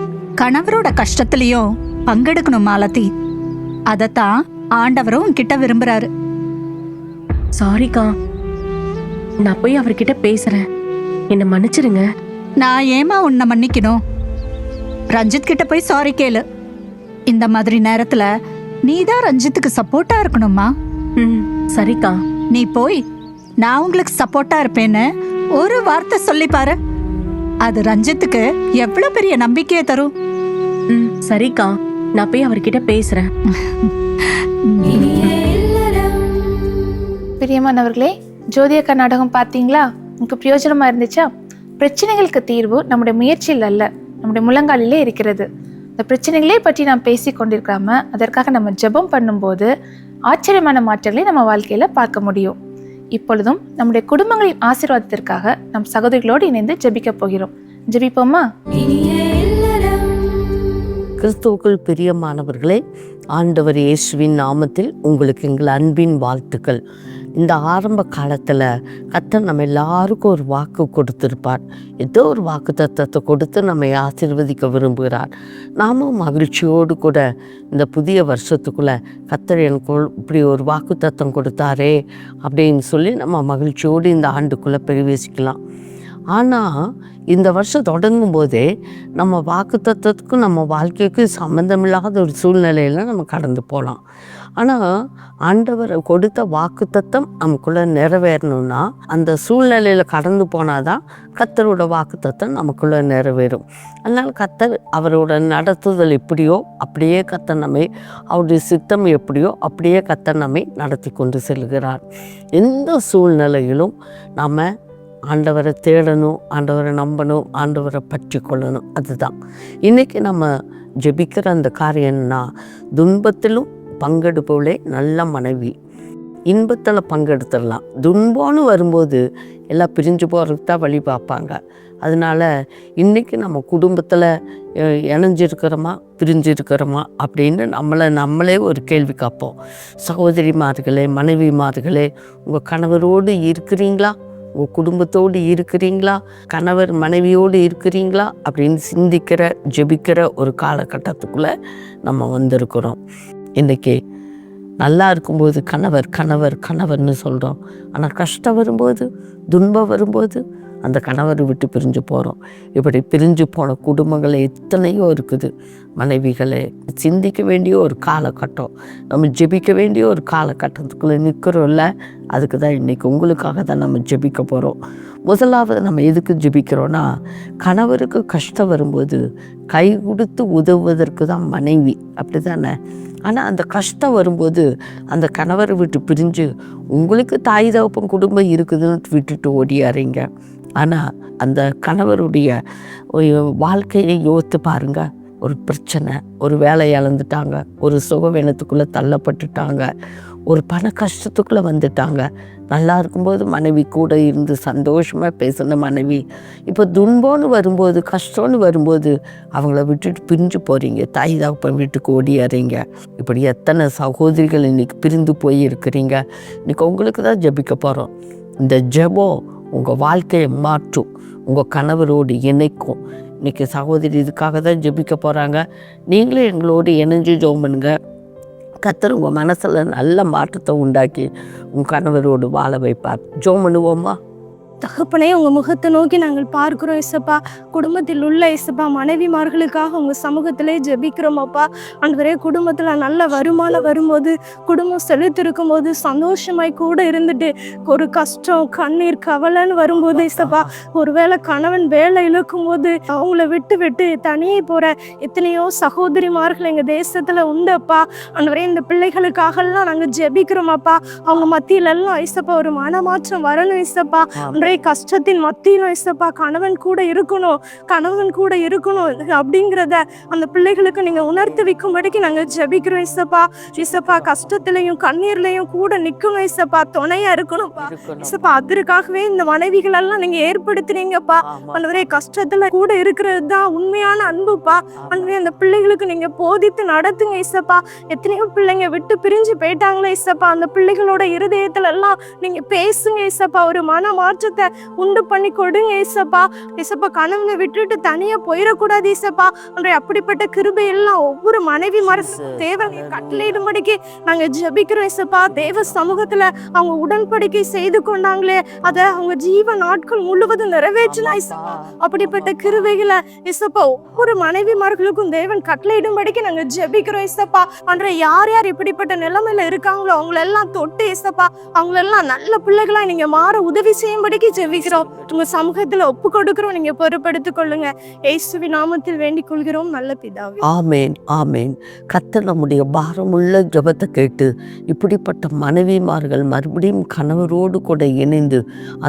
கணவரோட கஷ்டத்திலையும் பங்கெடுக்கணும் மாலதி. அதத்தான் ஆண்டவரும் உன்கிட்ட விரும்புறாரு. சாரிக்கா, நான் போய் அவர்கிட்ட பேசுறேன், என்ன மன்னிச்சிருங்க. நான் ஏமா உன்னை மன்னிக்கணும்? ரஞ்சித் கிட்ட போய் சாரி கேளு. இந்த மாதிரி நேரத்துல நீதான் ரஞ்சித்துக்கு சப்போர்ட்டா இருக்கணுமா? சரிக்கா. நீ போய் நான் உங்களுக்கு சப்போர்ட்டா இருப்பேன்னு ஒரு வார்த்தை சொல்லி பாரு. அது ரஞ்சித்துக்கு எவ்வளவு பெரிய நம்பிக்கையை தரும். சரிக்கா, நான் போய் அவர்கிட்ட பேசுறேன். பிரியமானவர்களே, ஜோதியக்கா நாடகம் பார்த்தீங்களா? உங்களுக்கு பிரயோஜனமா இருந்துச்சா? பிரச்சனைகளுக்கு தீர்வு நம்முடைய முயற்சியில் அல்ல, நம்முடைய முழங்காலிலே இருக்கிறது. இந்த பிரச்சனைகளே பற்றி நாம் பேசி கொண்டிருக்காம அதற்காக நம்ம ஜெபம் பண்ணும்போது ஆச்சரியமான மாற்றங்களை நம்ம வாழ்க்கையில பார்க்க முடியும். இப்பொழுதும் நம்முடைய குடும்பங்களின் ஆசீர்வாதத்திற்காக நம் சகோதரிகளோடு இணைந்து ஜெபிக்க போகிறோம். ஜெபிப்போமா? கிறிஸ்துவுக்குள் பிரியமானவர்களே, ஆண்டவர் இயேசுவின் நாமத்தில் உங்களுக்கு எங்கள் அன்பின் வாழ்த்துக்கள். இந்த ஆரம்ப காலத்தில் கர்த்தர் நம்ம எல்லாருக்கும் ஒரு வாக்கு கொடுத்திருப்பார். ஏதோ ஒரு வாக்கு தத்தத்தை கொடுத்து நம்மை ஆசீர்வதிக்க விரும்புகிறார். நாமும் மகிழ்ச்சியோடு கூட இந்த புதிய வருஷத்துக்குள்ளே கர்த்தர் எனக்கு இப்படி ஒரு வாக்கு தத்தம் கொடுத்தாரே அப்படின்னு சொல்லி நம்ம மகிழ்ச்சியோடு இந்த ஆண்டுக்குள்ளே பிரவேசிக்கலாம். ஆனால் இந்த வருஷம் தொடங்கும் போதே நம்ம வாக்கு தத்துவத்துக்கும் நம்ம வாழ்க்கைக்கு சம்மந்தமில்லாத ஒரு சூழ்நிலையில் நம்ம கடந்து போகலாம். ஆனால் ஆண்டவர் கொடுத்த வாக்கு தத்தம் நமக்குள்ளே நிறைவேறணும்னா அந்த சூழ்நிலையில் கடந்து போனால் தான் கர்த்தரோட வாக்கு தத்தம் நமக்குள்ளே நிறைவேறும். அதனால் கர்த்தர் அவரோட நடத்துதல் எப்படியோ அப்படியே கர்த்தர் நம்மை, அவருடைய சித்தம் எப்படியோ அப்படியே கர்த்தர் நம்மை நடத்தி கொண்டு செல்கிறார். எந்த சூழ்நிலையிலும் நம்ம ஆண்டவரை தேடணும், ஆண்டவரை நம்பணும், ஆண்டவரை பற்றி கொள்ளணும். அதுதான் இன்றைக்கி நம்ம ஜெபிக்கிற அந்த காரியம் என்னன்னா, துன்பத்திலும் பங்கெடுப்பவளே நல்ல மனைவி. இன்பத்தில் பங்கெடுத்துடலாம். துன்பம்னு வரும்போது எல்லாம் பிரிஞ்சு போகிறதுக்கு தான் வழி பார்ப்பாங்க. அதனால் இன்றைக்கி நம்ம குடும்பத்தில் இணைஞ்சிருக்கிறோமா பிரிஞ்சிருக்கிறோமா அப்படின்னு நம்மளே ஒரு கேள்வி கேட்போம். சகோதரிமார்களே, மனைவிமார்களே, உங்கள் கணவரோடு இருக்கிறீங்களா? உங்கள் குடும்பத்தோடு இருக்கிறீங்களா? கணவர் மனைவியோடு இருக்கிறீங்களா? அப்படின்னு சிந்திக்கிற ஜெபிக்கிற ஒரு காலகட்டத்துக்குள்ளே நம்ம வந்திருக்கிறோம். இன்றைக்கி நல்லா இருக்கும்போது கணவர்னு சொல்கிறோம். ஆனால் கஷ்டம் வரும்போது, துன்பம் வரும்போது அந்த கணவரை விட்டு பிரிஞ்சு போகிறோம். இப்படி பிரிஞ்சு போன குடும்பங்கள் எத்தனையோ இருக்குது. மனைவிகளை சிந்திக்க வேண்டிய ஒரு காலகட்டம், நம்ம ஜெபிக்க வேண்டிய ஒரு காலகட்டத்துக்குள்ளே நிற்கிறோம்ல. அதுக்கு தான் இன்றைக்கி உங்களுக்காக தான் நம்ம ஜெபிக்க போகிறோம். முதலாவது நம்ம எதுக்கு ஜெபிக்கிறோன்னா, கணவருக்கு கஷ்டம் வரும்போது கை கொடுத்து உதவுவதற்கு தான் மனைவி, அப்படி தானே? ஆனால் அந்த கஷ்டம் வரும்போது அந்த கணவரை விட்டு பிரிஞ்சு உங்களுக்கு தாய் தகப்பன் குடும்பம் இருக்குதுன்னு விட்டுட்டு ஓடியாரீங்க. ஆனால் அந்த கணவருடைய வாழ்க்கையை யோசித்து பாருங்கள். ஒரு பிரச்சனை, ஒரு வேலை இழந்துட்டாங்க, ஒரு சுகவேனத்துக்குள்ளே தள்ளப்பட்டுட்டாங்க, ஒரு பண கஷ்டத்துக்குள்ளே வந்துட்டாங்க. நல்லா இருக்கும்போது மனைவி கூட இருந்து சந்தோஷமாக பேசின மனைவி இப்போ துன்பம்னு வரும்போது, கஷ்டம்னு வரும்போது அவங்கள விட்டுட்டு பிரிஞ்சு போகிறீங்க. தாய் தகப்பன் வீட்டுக்கு ஓடியாரீங்க. இப்படி எத்தனை சகோதரிகள் இன்றைக்கி பிரிந்து போய் இருக்கிறீங்க. இன்றைக்கி உங்களுக்கு தான் ஜெபிக்க போகிறோம். இந்த ஜெபம் உங்கள் வாழ்க்கையை மாற்றும், உங்கள் கணவரோடு இணைக்கும். இன்றைக்கி சகோதரி இதுக்காக தான் ஜெபிக்க போகிறாங்க. நீங்களே எங்களோடு இணைஞ்சு ஜெபம் பண்ணுங்க. கர்த்தர் உங்கள் மனசில் நல்ல மாற்றத்தை உண்டாக்கி உங்கள் கணவரோடு வாழ வைப்பார். ஜெபம் பண்ணுவோமா? தகப்பனே, உங்க முகத்தை நோக்கி நாங்கள் பார்க்கிறோம் இசப்பா. குடும்பத்தில் உள்ள இசப்பா மனைவிமார்களுக்காக உங்க சமூகத்திலே ஜெபிக்கிறோம் அப்பா. ஆண்டவரே, குடும்பத்துல நல்ல வருமானம் வரும்போது, குடும்பம் செலுத்திருக்கும் போது சந்தோஷமாய் கூட இருந்துட்டு, ஒரு கஷ்டம் கண்ணீர் கவலைன்னு வரும்போது இசப்பா, ஒருவேளை கணவன் வேலை இழக்கும் போது அவங்கள விட்டு தனியே போற எத்தனையோ சகோதரிமார்கள் எங்க தேசத்துல உண்டப்பா. ஆண்டவரே, இந்த பிள்ளைகளுக்காகலாம் நாங்க ஜெபிக்கிறோம் அப்பா. அவங்க மத்தியில எல்லாம் இசப்பா ஒரு மனமாற்றம் வரணும் இசப்பா. கஷ்டத்தின் மத்தியிலும் இசப்பா கணவன் கூட இருக்கணும் அப்படிங்கிறத அந்த பிள்ளைகளுக்கு நீங்க உணர்த்தி வைக்கும்படிக்கு நாங்க ஜெபிக்கிறோம் இசப்பா. இசப்பா கஷ்டத்திலையும் கண்ணீர்லையும் கூட நிக்கணும் இசப்பா, துணையா இருக்கணும் இசப்பா. அதற்காகவே இந்த மனைவிகள் எல்லாம் நீங்க ஏற்படுத்துறீங்கப்பா. ஆண்டவரே, கஷ்டத்துல கூட இருக்கிறது தான் உண்மையான அன்புப்பா. ஆண்டவரே, அந்த பிள்ளைகளுக்கு நீங்க போதித்து நடத்துங்க இசப்பா. எத்தனையோ பிள்ளைங்க விட்டு பிரிஞ்சு போயிட்டாங்களே இசப்பா, அந்த பிள்ளைகளோட இருதயத்துல எல்லாம் நீங்க பேசுங்க இசப்பா. ஒரு மன மாற்றத்தை உண்டு பண்ணி கொடுங்க இசப்பா. இசப்பா, கணவனை விட்டுட்டு தனியா போயிடக்கூடாது இசப்பா. அப்படிப்பட்ட கிருபை எல்லாம் ஒவ்வொரு மனைவி தேவை கட்டளையிடும்படிக்கு நாங்க ஜெபிக்கிறோம் இசப்பா. தேவ சமூகத்துல அவங்க உடன்படிக்கை செய்து கொண்டாங்களே, அத அவங்க ஜீவ நாட்கள் முழுவதும் நிறைவேற்றினா இசப்பா. அப்படிப்பட்ட கிருபைகளை இசப்பா ஒவ்வொரு மனைவிமார்களுக்கும் தேவன் கட்டளையிடும்படிக்கு நாங்க ஜெபிக்கிறோம் இசப்பா. யார் யார் இப்படிப்பட்ட நிலைமையில இருக்காங்களோ அவங்களெல்லாம் தொட்டு இசப்பா, அவங்களெல்லாம் நல்ல பிள்ளைகளா நீங்க மாற உதவி செய்யும்படிக்கு ஜெபிக்கிறோம். உங்க சமூகத்துல ஒப்பு கொடுக்கிறோம். நீங்க பொறுப்படுத்திக் கொள்ளுங்க. இயேசுவின் நாமத்தில் வேண்டிக் கொள்கிறோம் நல்ல பிதாவே. ஆமேன், ஆமேன். கர்த்தர் நம்முடைய பாரமுள்ள ஜெபத்தை கேட்டு இப்படிப்பட்ட மனைவிமார்கள் மறுபடியும் கணவரோடு கூட இணைந்து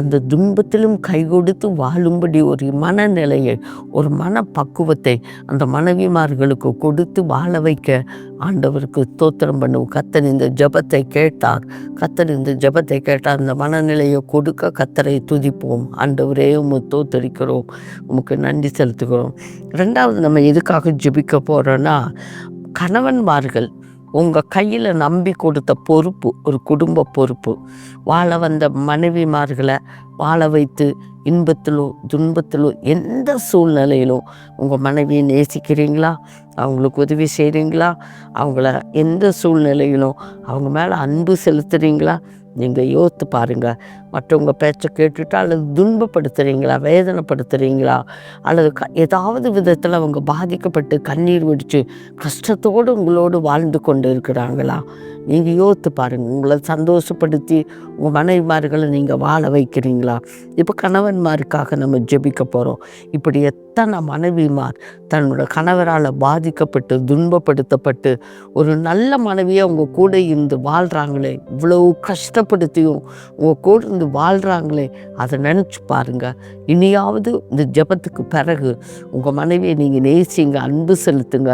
அந்த துன்பத்திலும் கை கொடுத்து வாழும்படி ஒரு மனநிலையை, ஒரு மன பக்குவத்தை அந்த மனைவிமார்களுக்கு கொடுத்து வாழ வைக்க ஆண்டவருக்கு ஸ்தோத்திரம் பண்ணுவோம். கர்த்தர் இந்த ஜெபத்தை கேட்டார். இந்த மனநிலையை கொடுக்க கர்த்தரை துதிப்போம். ஆண்டவரே உம்மை ஸ்தோத்தரிக்கிறோம், உமக்கு நன்றி செலுத்துகிறோம். ரெண்டாவது நம்ம எதுக்காக ஜெபிக்க போகிறோன்னா, கணவன்மார்கள் உங்கள் கையில் நம்பி கொடுத்த பொறுப்பு, ஒரு குடும்ப பொறுப்பு. வாழ வந்த மனைவிமார்களை வாழ வைத்து இன்பத்திலோ துன்பத்திலோ எந்த சூழ்நிலையிலும் உங்கள் மனைவியை நேசிக்கிறீங்களா? அவங்களுக்கு உதவி செய்கிறீங்களா? அவங்கள எந்த சூழ்நிலையிலும் அவங்க மேலே அன்பு செலுத்துகிறீங்களா? நீங்கள் யோசித்து பாருங்கள். மற்றவங்க பேச்சை கேட்டுட்டா அல்லது துன்பப்படுத்துகிறீங்களா, வேதனைப்படுத்துகிறீங்களா, அல்லது ஏதாவது விதத்தில் அவங்க பாதிக்கப்பட்டு கண்ணீர் வடித்து கஷ்டத்தோடு உங்களோடு வாழ்ந்து கொண்டு இருக்கிறாங்களா? நீங்கள் யோசித்து பாருங்கள். உங்களை சந்தோஷப்படுத்தி உங்கள் மனைவிமார்களை நீங்கள் வாழ வைக்கிறீங்களா? இப்போ கணவன்மாருக்காக நம்ம ஜெபிக்க போகிறோம். இப்படி எத்தனை மனைவிமார் தன்னோட கணவரால் பாதிக்கப்பட்டு துன்பப்படுத்தப்பட்டு ஒரு நல்ல மனைவியாக உங்கள் கூட இருந்து வாழ்கிறாங்களே, இவ்வளவு கஷ்டப்படுத்தியும் உங்கள் கூட இருந்து வாழ்கிறாங்களே, அதை நினச்சி பாருங்கள். இனியாவது இந்த ஜெபத்துக்கு பிறகு உங்கள் மனைவியை நீங்கள் நேசிங்க, அன்பு செலுத்துங்க.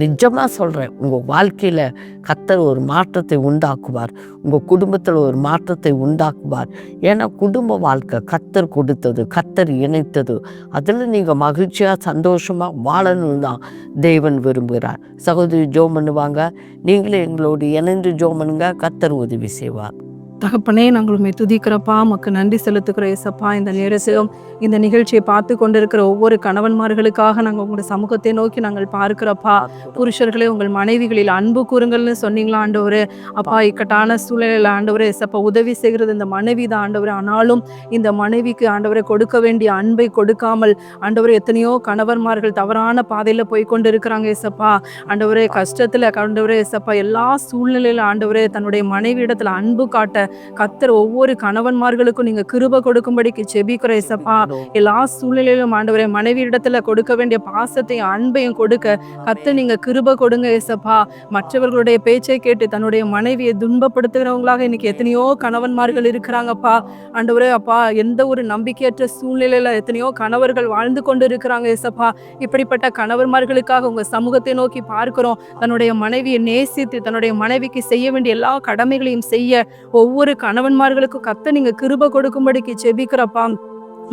நிஜமாக சொல்கிறேன், உங்கள் வாழ்க்கையில் கர்த்தர் ஒரு மாற்றத்தை உண்டாக்குவார். உங்கள் குடும்பத்தில் ஒரு மாற்றத்தை உண்டாக்குவார். ஏன்னா குடும்ப வாழ்க்கை கர்த்தர் கொடுத்தது, கர்த்தர் இணைத்தது. அதில் நீங்கள் மகிழ்ச்சியாக சந்தோஷமாக வாழணும் தான் தேவன் விரும்புகிறார். சகோதரி ஜெபம் பண்ணுவாங்க, நீங்களே எங்களோடு இணைந்து ஜெபம் பண்ணுங்க, கர்த்தர் உதவி செய்வார். தகப்பனே, நாங்களுமே துதிக்கிறப்பா, உமக்கு நன்றி செலுத்துக்கிறோம் ஏசப்பா. இந்த நேரத்திலும் இந்த நிகழ்ச்சியை பார்த்து கொண்டிருக்கிற ஒவ்வொரு கணவன்மார்களுக்காக நாங்கள் உங்களுடைய சமூகத்தை நோக்கி நாங்கள் பார்க்கிறப்பா. புருஷர்களே, உங்கள் மனைவிகளில் அன்பு கூறுங்கள்னு சொன்னீங்களா ஆண்டவரே. அப்பா, இக்கட்டான சூழ்நிலையில் ஆண்டவரே ஏசப்பா உதவி செய்கிறது இந்த மனைவி தான் ஆண்டவரே. ஆனாலும் இந்த மனைவிக்கு ஆண்டவரை கொடுக்க வேண்டிய அன்பை கொடுக்காமல் ஆண்டவரே எத்தனையோ கணவன்மார்கள் தவறான பாதையில் போய் கொண்டு இருக்கிறாங்க ஏசப்பா. ஆண்டவரே கஷ்டத்தில் ஆண்டவரே ஏசப்பா எல்லா சூழ்நிலையில ஆண்டவரே தன்னுடைய மனைவி இடத்துல அன்பு காட்ட கர்த்தர் ஒவ்வொரு கணவன்மார்களுக்கும் நீங்க கிருபை கொடுக்கும்படிக்கு ஜெபிக்கிற ஏசப்பா. எல்லா சூழ்நிலையிலும் ஆண்டவரே மனைவி இடத்துல கொடுக்க வேண்டிய பாசத்தையும் அன்பையும் கொடுக்க கர்த்தர் நீங்க கிருபை கொடுங்க ஏசப்பா. மற்றவர்களுடைய பேச்சை கேட்டு தன்னுடைய மனைவியை துன்பப்படுத்துகிறவங்களாக இன்னைக்கு எத்தனையோ கணவன்மார்கள் இருக்கிறாங்கப்பா. ஆண்டவரே அப்பா, எந்த ஒரு நம்பிக்கையற்ற சூழ்நிலையில எத்தனையோ கணவர்கள் வாழ்ந்து கொண்டு இருக்கிறாங்க ஏசப்பா. இப்படிப்பட்ட கணவன்மார்களுக்காக உங்க சமூகத்தை நோக்கி பார்க்கிறோம். தன்னுடைய மனைவியை நேசித்து தன்னுடைய மனைவிக்கு செய்ய வேண்டிய எல்லா கடமைகளையும் செய்ய ஒவ்வொரு கணவன்மார்களுக்கும் கர்த்தர் நீங்க கிருபை கொடுக்கும்படிக்கு ஜெபிக்கிறப்பா.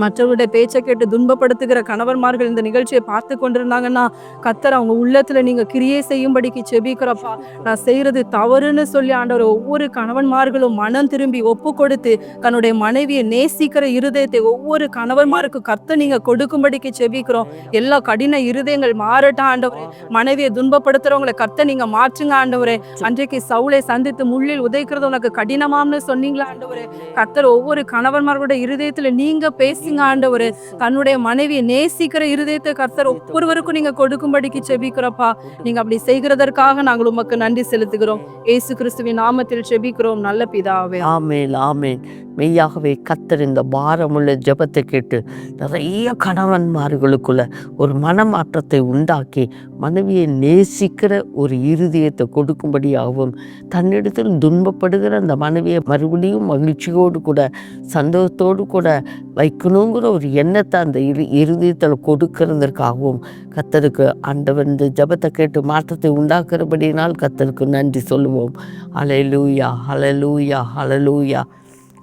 மற்றவருடைய பேச்சை கேட்டு துன்பப்படுத்துகிற கணவன்மார்கள் இந்த நிகழ்ச்சியை பார்த்து கொண்டிருந்தாங்கன்னா கர்த்தர் அவங்க உள்ளத்துல நீங்க கிரியை செய்யும்படிக்கு ஜெபிக்கிறப்பா. நான் செய்யறது தவறுன்னு சொல்லி ஆண்டவர் ஒவ்வொரு கணவன்மார்களும் மனம் திரும்பி ஒப்பு கொடுத்து தன்னுடைய மனைவியை நேசிக்கிற இருதயத்தை ஒவ்வொரு கணவன்மாருக்கும் கர்த்தர் நீங்க கொடுக்கும்படிக்கு ஜெபிக்கிறோம். எல்லா கடின இருதயங்கள் மாறட்டா ஆண்டவரே. மனைவியை துன்பப்படுத்துறவங்களை கர்த்தர் நீங்க மாற்றுங்க ஆண்டவரே. அன்றைக்கு சவுலை சந்தித்து முள்ளில் உதைக்கிறது உனக்கு கடினமாம்னு சொன்னீங்களா ஆண்டவரே. கர்த்தர் ஒவ்வொரு கணவன்மார்களுடைய இருதயத்துல நீங்க பேசி ஆண்டவரே தன்னுடைய மனைவியை நேசிக்கிற இருதயத்தை கர்த்தர் ஒவ்வொருவருக்கும் நீங்க கொடுக்கும்படிக்கு ஜெபிக்கிறப்பா. நீங்க அப்படி செய்கிறதற்காக நாங்கள் உமக்கு நன்றி செலுத்துகிறோம். இயேசு கிறிஸ்துவின் நாமத்தில் ஜெபிக்கிறோம் நல்ல பிதாவே. ஆமென், ஆமென். மெய்யாகவே கர்த்தர் இந்த பாரமுள்ள ஜெபத்தை கேட்டு நிறைய கணவன்மார்களுக்குள்ள ஒரு மனமாற்றத்தை உண்டாக்கி மனைவியை நேசிக்கிற ஒரு இருதயத்தை கொடுக்கும்படியாகவும் தன்னிடத்தில் துன்பப்படுகிற அந்த மனைவியை மறுபடியும் மகிழ்ச்சியோடு கூட சந்தோஷத்தோடு கூட வைக்கணுங்கிற ஒரு எண்ணத்தை அந்த இருதயத்தில் கொடுக்கிறதற்காகவும் கர்த்தருக்கு ஆண்டவர் இந்த ஜெபத்தை கேட்டு மாற்றத்தை உண்டாக்குறபடினால் கர்த்தருக்கு நன்றி சொல்லுவோம். ஹல்லேலூயா, ஹல்லேலூயா, ஹல்லேலூயா.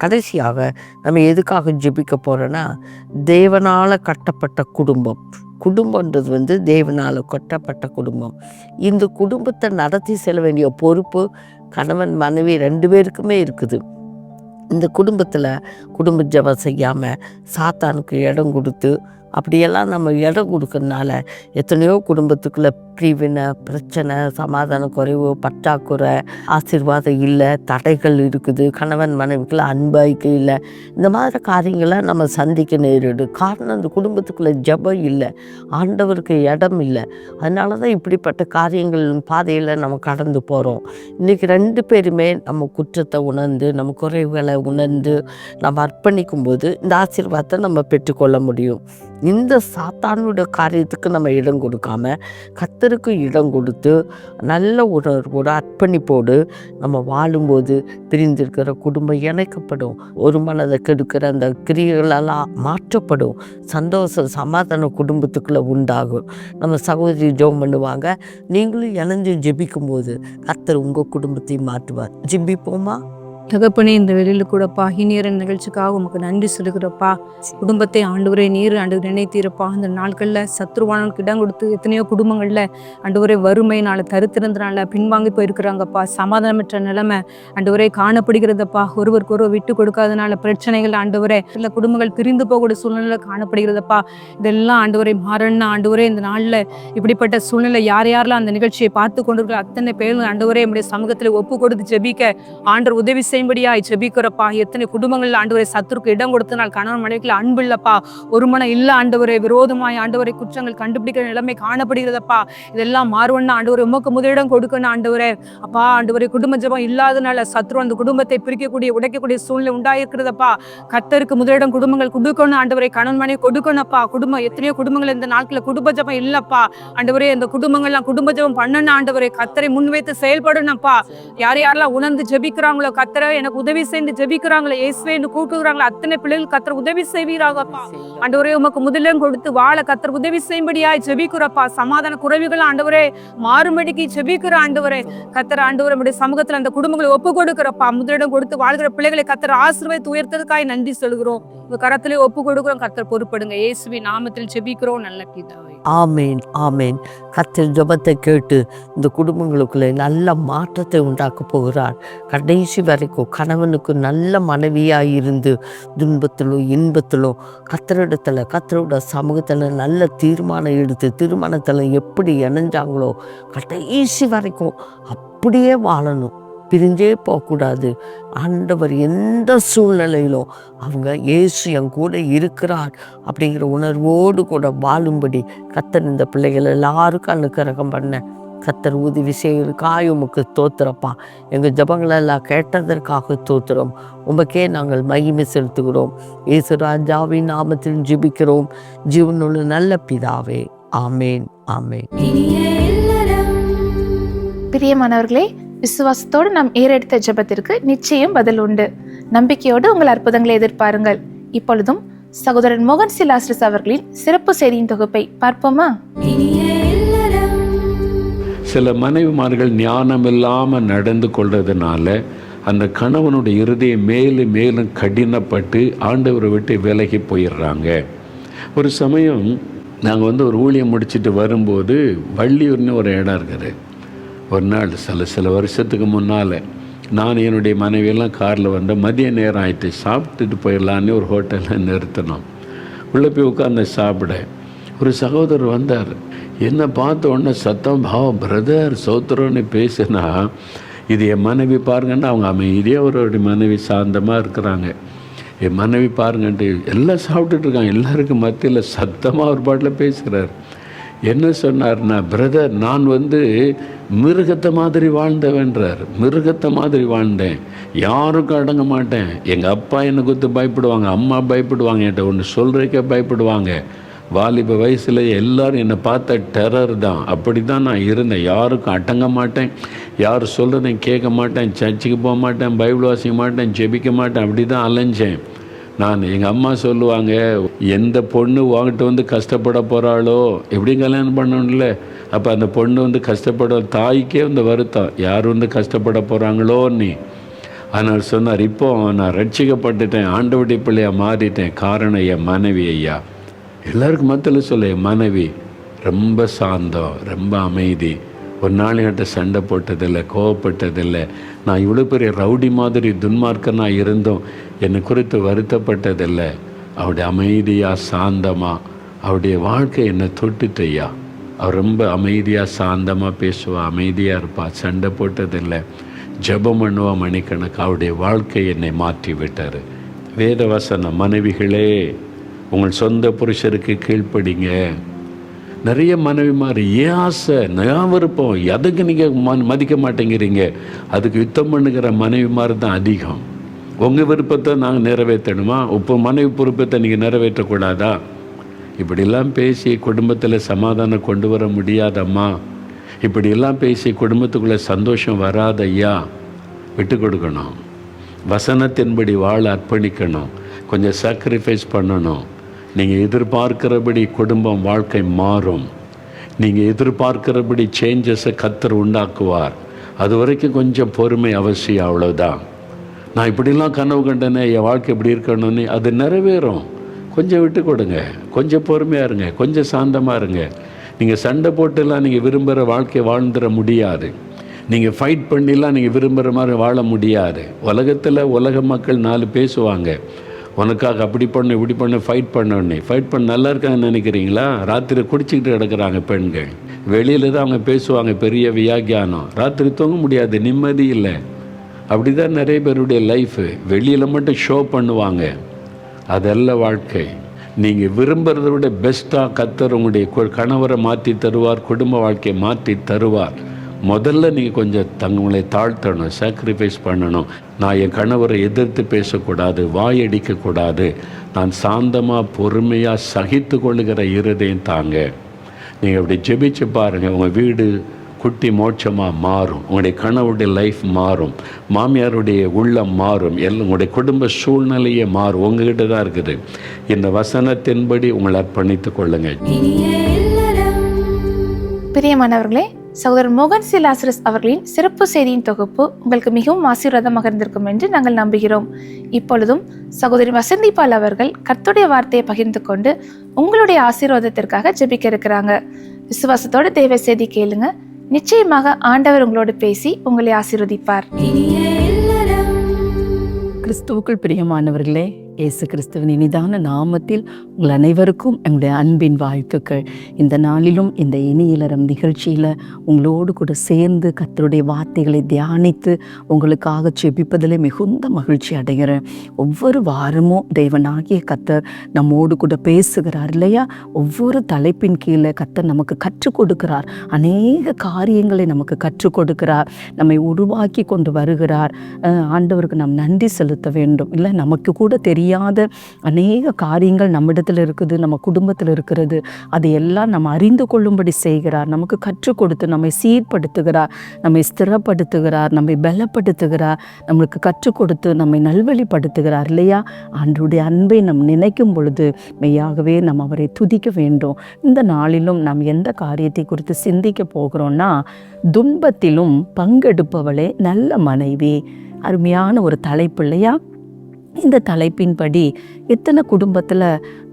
கடைசியாக நம்ம எதுக்காக ஜெபிக்க போகிறோன்னா, தேவனால் கட்டப்பட்ட குடும்பம்ன்றது தேவனால் கட்டப்பட்ட குடும்பம். இந்த குடும்பத்தை நடத்தி செல்ல வேண்டிய பொறுப்பு கணவன் மனைவி 2 பேருக்குமே இருக்குது. இந்த குடும்பத்தில் குடும்ப ஜெபம் செய்யாமல் சாத்தானுக்கு இடம் கொடுத்து அப்படியெல்லாம் நம்ம இடம் கொடுக்கறதுனால எத்தனையோ குடும்பத்துக்குள்ளே பிரிவினை, பிரச்சனை, சமாதான குறைவு, பற்றாக்குறை, ஆசீர்வாதம் இல்லை, தடைகள் இருக்குது, கணவன் மனைவிக்குள்ள அன்பாய்க்கு இல்லை, இந்த மாதிரி காரியங்களை நம்ம சந்திக்க நேரிடு. காரணம் அந்த குடும்பத்துக்குள்ளே ஜெபம் இல்லை, ஆண்டவருக்கு இடம் இல்லை. அதனால தான் இப்படிப்பட்ட காரியங்கள் பாதையில் நம்ம கடந்து போகிறோம். இன்றைக்கி 2 பேருமே நம்ம குற்றத்தை உணர்ந்து நம்ம குறைவுகளை உணர்ந்து நம்ம அர்ப்பணிக்கும் போது இந்த ஆசீர்வாதத்தை நம்ம பெற்றுக்கொள்ள முடியும். இந்த சாத்தானுடைய காரியத்துக்கு நம்ம இடம் கொடுக்காம கர்த்தருக்கு இடம் கொடுத்து நல்ல ஒரு அர்ப்பணிப்போடு நம்ம வாழும்போது பிரிந்திருக்கிற குடும்பம் இணைக்கப்படும். ஒரு மனதை கெடுக்கிற அந்த கிரியைகளெல்லாம் மாற்றப்படும். சந்தோஷம் சமாதான குடும்பத்துக்குள்ளே உண்டாகும். நம்ம சகோதரி ஜெபம் பண்ணுவாங்க, நீங்களும் இணைஞ்சு ஜெபிக்கும்போது கர்த்தர் உங்கள் குடும்பத்தையும் மாற்றுவார். ஜெபிப்போமா? தகப்பனே, இந்த வெளியில கூடப்பா இனியர நிகழ்ச்சிக்காக உமக்கு நன்றி சொல்லுகிறப்பா. குடும்பத்தை ஆண்டவரே நீர் ஆண்டவர் நினைத்தீரப்பா. அந்த நாட்களில் சத்ருவானவனுக்கு இடம் கொடுத்து எத்தனையோ குடும்பங்களில் ஆண்டவரே வறுமையினால தரித்திரத்தினால பின்வாங்கி போயிருக்கிறாங்கப்பா. சமாதானமற்ற நிலைமை ஆண்டவரே காணப்படுகிறதப்பா. ஒருவருக்கு ஒருவர் விட்டு கொடுக்காதனால பிரச்சனைகள் ஆண்டவரே சில குடும்பங்கள் பிரிந்து போகக்கூடிய சூழ்நிலை காணப்படுகிறதப்பா. இதெல்லாம் ஆண்டவரை மாறன்னா ஆண்டவரே இந்த நாளில் இப்படிப்பட்ட சூழ்நிலை யாரெல்லாம் அந்த நிகழ்ச்சியை பார்த்து கொண்டிருக்கிற அத்தனை பேரும் ஆண்டவரே நம்முடைய சமூகத்தில் ஒப்பு கொடுத்து ஜெபிக்க ஆண்டவர் உதவி செய்யும்படியாய் ஜெபிக்கிறப்பா. எத்தனை குடும்பங்கள் ஆண்டவரை சத்துருக்கு இடம் கொடுத்தனால் கணவன் மனைவிக்குள்ள அன்பு இல்லப்பா, ஒரு மனம் இல்ல ஆண்டவரே, விரோதமாய் ஆண்டவரை குற்றங்கள் கண்டுபிடிக்கிற நிலைமை காணப்படுகிறதப்பா. இதெல்லாம் மாறுவன்னா ஆண்டவரை உமக்கு முதலிடம் கொடுக்கணும் ஆண்டவரே. அப்பா ஆண்டவரை குடும்ப ஜெபம் இல்லாதனால சத்ரு அந்த குடும்பத்தை பிரிக்கக்கூடிய உடைக்கக்கூடிய சூழ்நிலை உண்டாயிருக்கிறதப்பா. கர்த்தருக்கு முதலிடம் குடும்பங்கள் கொடுக்கணும் ஆண்டவரை, கணவன் மனைவி கொடுக்கணும்ப்பா. குடும்பம் எத்தனையோ குடும்பங்கள் இந்த நாட்களில் குடும்ப ஜெபம் இல்லப்பா ஆண்டவரே. அந்த குடும்பங்கள்லாம் குடும்ப ஜெபம் பண்ணணும் ஆண்டவரே. கர்த்தரை முன்வைத்து செயல்படணும்ப்பா. யாரெல்லாம் உணர்ந்து ஜெபிக்கிறாங்களோ கர்த்தரை எனக்கு உதவி செய்து ஜெபிக்கிறாங்களோ இயேசுவேன்னு கூப்பிடுறாங்களோ அத்தனை பிள்ளைகள் கர்த்தர் உதவி செய்வீராகப்பா. ஆண்டவரே உமக்கு முதலிடம் கொடுத்து வாழ கர்த்தர் உதவி செய்யும்படியாய் ஜெபிக்கிறப்பா. சமாதான குறைவுகள் ஆண்டவரே மாறும்படிக்கு ஜெபிக்கிற ஆண்டவரே. கர்த்தர் ஆண்டவரே நம்முடைய சமூகத்தில் அந்த குடும்பங்களை ஒப்பு கொடுக்கிறப்பா. முதலிடம் கொடுத்து வாழ்கிற பிள்ளைகளை கர்த்தர் ஆசீர்வதித்து உயர்த்ததுக்காய் நன்றி சொல்கிறோம். உங்க கரத்திலே ஒப்பு கொடுக்கிறோம். கர்த்தர் பொறுப்படுங்க. இயேசுவின் நாமத்தில் ஜெபிக்கிறோம் நல்ல பிதாவே. ஆமேன் ஆமேன். கர்த்தர் ஜெபத்தை கேட்டு இந்த குடும்பங்களுக்குள்ளே நல்ல மாற்றத்தை உண்டாக்க போகிறார். கடைசி வரைக்கும் கணவனுக்கு நல்ல மனைவியாக இருந்து துன்பத்திலும் இன்பத்திலும் கர்த்தரிடத்தில் கர்த்தரோட சமூகத்தில் நல்ல தீர்மானம் எடுத்து திருமணத்தில் எப்படி இணைஞ்சாங்களோ கடைசி வரைக்கும் அப்படியே வாழணும். பிரிஞ்சே போகக்கூடாது. ஆண்டவர் எந்த சூழ்நிலையிலும் அவங்க இயேசு என் கூட இருக்கிறார் அப்படிங்கிற உணர்வோடு கூட வாழும்படி கர்த்தர் இந்த பிள்ளைகள் எல்லாருக்கும் அனுக்கிரகம் பண்ண கர்த்தர் உதவி செய்கிறதுக்காக உமக்கு தோத்துறப்பா. எங்கள் ஜபங்களெல்லாம் கேட்டதற்காக தோத்துறோம். உமக்கே நாங்கள் மகிமை செலுத்துகிறோம். இயேசு ராஜாவின் நாமத்தில் ஜெபிக்கிறோம் ஜீவனுள்ள நல்ல பிதாவே. ஆமேன் ஆமேன். பிரியமானவர்களே, விசுவாசத்தோடு நாம் ஏறெடுத்த ஜெபத்திற்கு நிச்சயம் பதில் உண்டு. நம்பிக்கையோடு உங்கள் அற்புதங்களை எதிர்பாருங்கள். இப்பொழுதும் சகோதரன் மோகன் சிலாஸ்ரஸ் அவர்களின் சிறப்பு செய்தியின் தொகுப்பை பார்ப்போமா? சில மனைவிமார்கள் ஞானம் இல்லாமல் நடந்து கொள்றதுனால அந்த கணவனுடைய இருதயம் மேலும் மேலும் கடினப்பட்டு ஆண்டவரை விட்டு விலகி போயிடுறாங்க. ஒரு சமயம் நாங்கள் ஒரு ஊழியம் முடிச்சுட்டு வரும்போது வள்ளியூர்னு ஒரு இடம் இருக்குது. ஒரு நாள் சில வருஷத்துக்கு முன்னால் நான் என்னுடைய மனைவியெல்லாம் காரில் வந்த மதிய நேரம் ஆகிட்டு சாப்பிட்டுட்டு போயிடலான்னு ஒரு ஹோட்டலில் நிறுத்தினோம். உள்ளே போய் உட்காந்து சாப்பிட ஒரு சகோதரர் வந்தார். என்னை பார்த்த உடனே சத்தம் பிரதர் சோத்திரன்னு பேசினா இது என் மனைவி பாருங்கன்னா அவங்க அமைதியாக அவருடைய மனைவி சாந்தமாக இருக்கிறாங்க. என் மனைவி பாருங்கன்ட்டு எல்லாம் சாப்பிட்டுட்டு இருக்காங்க. எல்லாருக்கும் மத்தியில் சத்தமாக ஒரு பாட்டில் பேசுகிறார். என்ன சொன்னார்னா, பிரதர் நான் மிருகத்தை மாதிரி வாழ்ந்தவன்றார். மிருகத்தை மாதிரி வாழ்ந்தேன், யாருக்கும் அடங்க மாட்டேன். எங்கள் அப்பா என்னை குத்து பயப்படுவாங்க, அம்மா பயப்படுவாங்க, என்கிட்ட ஒன்று சொல்கிறதுக்கே பயப்படுவாங்க. வாலிப வயசில் எல்லோரும் என்னை பார்த்த டெரர் தான். அப்படி தான் நான் இருந்தேன். யாருக்கும் அடங்க மாட்டேன், யார் சொல்கிறதையும் கேட்க மாட்டேன், சர்ச்சுக்கு போக மாட்டேன், பைபிள் வாசிக்க மாட்டேன், ஜெபிக்க மாட்டேன். அப்படி தான் அலைஞ்சேன் நான். எங்கள் அம்மா சொல்லுவாங்க, எந்த பொண்ணு வாங்கிட்டு கஷ்டப்பட போகிறாளோ எப்படி கல்யாணம் பண்ணணும்ல. அப்போ அந்த பொண்ணு கஷ்டப்பட தாய்க்கே வருத்தம், யார் கஷ்டப்பட போகிறாங்களோ நீ. ஆனால் சொன்னார், இப்போ நான் ரட்சிக்கப்பட்டுட்டேன், ஆண்டவருடைய பிள்ளையாக மாறிட்டேன். காரணம் என் மனைவி. ஐயா எல்லாருக்கும் மத்தியில் சொல்ல, என் மனைவி ரொம்ப சாந்தம், ரொம்ப அமைதி, ஒரு நாளைகிட்ட சண்டை போட்டதில்லை, கோவப்பட்டதில்லை. நான் இவ்வளோ பெரிய ரவுடி மாதிரி துன்மார்க்கனாக இருந்தோம் என்னை குறித்து வருத்தப்பட்டதில்லை. அவருடைய அமைதியாக சாந்தமாக அவருடைய வாழ்க்கை என்னை தொட்டுத்தையா. அவர் ரொம்ப அமைதியாக சாந்தமாக பேசுவா, அமைதியாக இருப்பா, சண்டை போட்டதில்லை, ஜெபம் பண்ணுவா மணிக்கணக்கு. அவருடைய வாழ்க்கை என்னை மாற்றி விட்டார். வேத வசனம், மனைவிகளே உங்கள் சொந்த புருஷருக்கு கீழ்ப்படிங்க. நிறைய மனைவிமார் ஏன் ஆசை நான் விருப்பம் எதுக்கு நீங்கள் மதிக்க மாட்டேங்கிறீங்க. அதுக்கு யுத்தம் பண்ணுகிற மனைவிமார் தான் அதிகம். உங்கள் விருப்பத்தை நாங்கள் நிறைவேற்றணுமா? இப்போ மனைவி பொறுப்பத்தை நீங்கள் நிறைவேற்றக்கூடாதா? இப்படிலாம் பேசி குடும்பத்தில் சமாதானம் கொண்டு வர முடியாதம்மா, இப்படியெல்லாம் பேசி குடும்பத்துக்குள்ளே சந்தோஷம் வராத ஐயா, விட்டு கொடுக்கணும். வசனத்தின்படி வாழ அர்ப்பணிக்கணும். கொஞ்சம் சாக்ரிஃபைஸ் பண்ணணும். நீங்கள் எதிர்பார்க்கிறபடி குடும்பம் வாழ்க்கை மாறும். நீங்கள் எதிர்பார்க்கிறபடி சேஞ்சஸை கர்த்தர் உண்டாக்குவார். அது வரைக்கும் கொஞ்சம் பொறுமை அவசியம், அவ்வளோதான். நான் இப்படிலாம் கனவு கண்டனே, என் வாழ்க்கை இப்படி இருக்கணும்னு, அது நிறைவேறும். கொஞ்சம் விட்டு கொடுங்க, கொஞ்சம் பொறுமையாக இருங்க, கொஞ்சம் சாந்தமாக இருங்க. நீங்கள் சண்டை போட்டுலாம் நீங்கள் விரும்புகிற வாழ்க்கையை வாழ்ந்துட முடியாது. நீங்கள் ஃபைட் பண்ணிலாம் நீங்கள் விரும்புகிற மாதிரி வாழ முடியாது. உலகத்தில் உலக மக்கள் 4 பேசுவாங்க, உனக்காக அப்படி பண்ணு இப்படி பண்ணு, ஃபைட் பண்ணு. ஃபைட் பண்ண நல்லா இருக்காங்கன்னு நினைக்கிறீங்களா? ராத்திரி குடிச்சிக்கிட்டு கிடக்குறாங்க பெண்கள். வெளியில் தான் அவங்க பேசுவாங்க பெரிய வியாக்கியானம். ராத்திரி தூங்க முடியாது, நிம்மதி இல்லை. அப்படி தான் நிறைய பேருடைய லைஃபு. வெளியில் மட்டும் ஷோ பண்ணுவாங்க. அதெல்லாம் வாழ்க்கை. நீங்கள் விரும்புகிறத விட பெஸ்ட்டாக கர்த்தர் உங்களுடைய கணவரை மாற்றி தருவார், குடும்ப வாழ்க்கையை மாற்றி தருவார். முதல்ல நீங்கள் கொஞ்சம் தங்களை தாழ்த்தணும், சாக்ரிஃபைஸ் பண்ணணும். நான் என் கணவரை எதிர்த்து பேசக்கூடாது, வாயடிக்கக்கூடாது. நான் சாந்தமாக பொறுமையாக சகித்து கொள்ளுகிற இருதயம் தாங்க. நீங்கள் அப்படி ஜெபிச்சு பாருங்கள், உங்கள் வீடு குட்டி மோட்சமாக மாறும். உங்களுடைய கணவருடைய லைஃப் மாறும், மாமியாருடைய உள்ளம் மாறும், எல்லாம் உங்களுடைய குடும்ப சூழ்நிலையே மாறும். உங்ககிட்ட தான் இருக்குது. இந்த வசனத்தின்படி உங்களை அர்ப்பணித்து கொள்ளுங்கள். பிரியமானவர்களே, சகோதரர் மோகன் சி லாசரஸ் அவர்களின் சிறப்பு செய்தியின் தொகுப்பு உங்களுக்கு மிகவும் ஆசீர்வாதமாக இருந்திருக்கும் என்று நாங்கள் நம்புகிறோம். இப்பொழுதும் சகோதரி வசந்தி பால் அவர்கள் கர்த்தருடைய வார்த்தையை பகிர்ந்து கொண்டு உங்களுடைய ஆசீர்வாதத்திற்காக ஜெபிக்க இருக்கிறாங்க. விசுவாசத்தோடு தேவ செய்தி கேளுங்க. நிச்சயமாக ஆண்டவர் உங்களோடு பேசி உங்களை ஆசீர்வதிப்பார். கிறிஸ்துவுக்குள் பிரியமானவர்களே, இயேசு கிறிஸ்துவின் இனிதான நாமத்தில் உங்கள் அனைவருக்கும் எங்களுடைய அன்பின் வாழ்த்துக்கள். இந்த நாளிலும் இந்த இனியிலரம் நிகழ்ச்சியில் உங்களோடு கூட சேர்ந்து கர்த்தருடைய வார்த்தைகளை தியானித்து உங்களுக்காக ஜெபிப்பதில் மிகுந்த மகிழ்ச்சி அடைகிறேன். ஒவ்வொரு வாரமும் தேவனாகிய கர்த்தர் நம்மோடு கூட பேசுகிறார் இல்லையா? ஒவ்வொரு தலைப்பின் கீழே கர்த்தர் நமக்கு கற்றுக் கொடுக்கிறார். அநேக காரியங்களை நமக்கு கற்றுக் கொடுக்கிறார். நம்மை உருவாக்கி கொண்டு வருகிறார். ஆண்டவருக்கு நாம் நன்றி செலுத்த வேண்டும். இல்லை, நமக்கு கூட தெரியாத அநேக காரியங்கள் நம்மிடத்தில் இருக்குது, நம்ம குடும்பத்தில் இருக்கிறது. அதையெல்லாம் நம்ம அறிந்து கொள்ளும்படி செய்கிறார். நமக்கு கற்றுக் கொடுத்து நம்மை சீர்படுத்துகிறார், நம்மை ஸ்திரப்படுத்துகிறார், நம்மை பலப்படுத்துகிறார், நம்மளுக்கு கற்றுக் கொடுத்து நம்மை நல்வழிப்படுத்துகிறார் இல்லையா? ஆண்டவருடைய அன்பை நாம் நினைக்கும் பொழுது மெய்யாகவே நாம் அவரை துதிக்க வேண்டும். இந்த நாளிலும் நாம் எந்த காரியத்தை குறித்து சிந்திக்க போகிறோம்னா, துன்பத்திலும் பங்கெடுப்பவளே நல்ல மனைவி. அருமையான ஒரு தலைப்பு இல்லையா? இந்த தலைப்பின்படி எத்தனை குடும்பத்தில்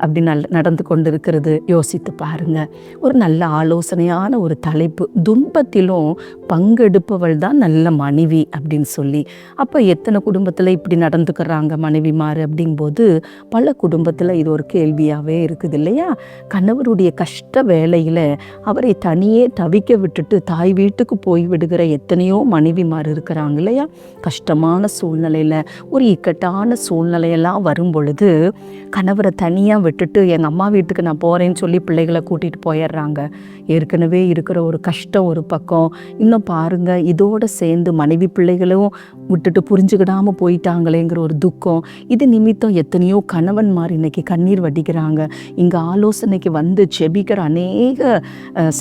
அப்படி நடந்து கொண்டு இருக்கிறது யோசித்து பாருங்க. ஒரு நல்ல ஆலோசனையான ஒரு தலைப்பு, துன்பத்திலும் பங்கெடுப்பவள் தான் நல்ல மனைவி அப்படின்னு சொல்லி. அப்போ எத்தனை குடும்பத்தில் இப்படி நடந்துக்கிறாங்க மனைவிமார் அப்படிங்கும்போது பல குடும்பத்தில் இது ஒரு கேள்வியாகவே இருக்குது இல்லையா? கணவருடைய கஷ்ட வேளையில் அவரை தனியே தவிக்க விட்டுட்டு தாய் வீட்டுக்கு போய் விடுகிற எத்தனையோ மனைவிமார் இருக்கிறாங்க இல்லையா? கஷ்டமான சூழ்நிலையில், ஒரு இக்கட்டான சூழ்நிலையெல்லாம் வரும் பொழுது கணவரை தனியாக விட்டுட்டு எங்கள் அம்மா வீட்டுக்கு நான் போகிறேன்னு சொல்லி பிள்ளைகளை கூட்டிகிட்டு போயிடுறாங்க. ஏற்கனவே இருக்கிற ஒரு கஷ்டம் ஒரு பக்கம், இன்னும் பாருங்கள் இதோடு சேர்ந்து மனைவி பிள்ளைகளும் விட்டுட்டு புரிஞ்சுக்கிடாமல் போயிட்டாங்களேங்கிற ஒரு துக்கம். இது நிமித்தம் எத்தனையோ கணவன்மார் இன்னைக்கு கண்ணீர் வடிக்கிறாங்க. இங்கே ஆலோசனைக்கு வந்து ஜெபிக்கிற அநேக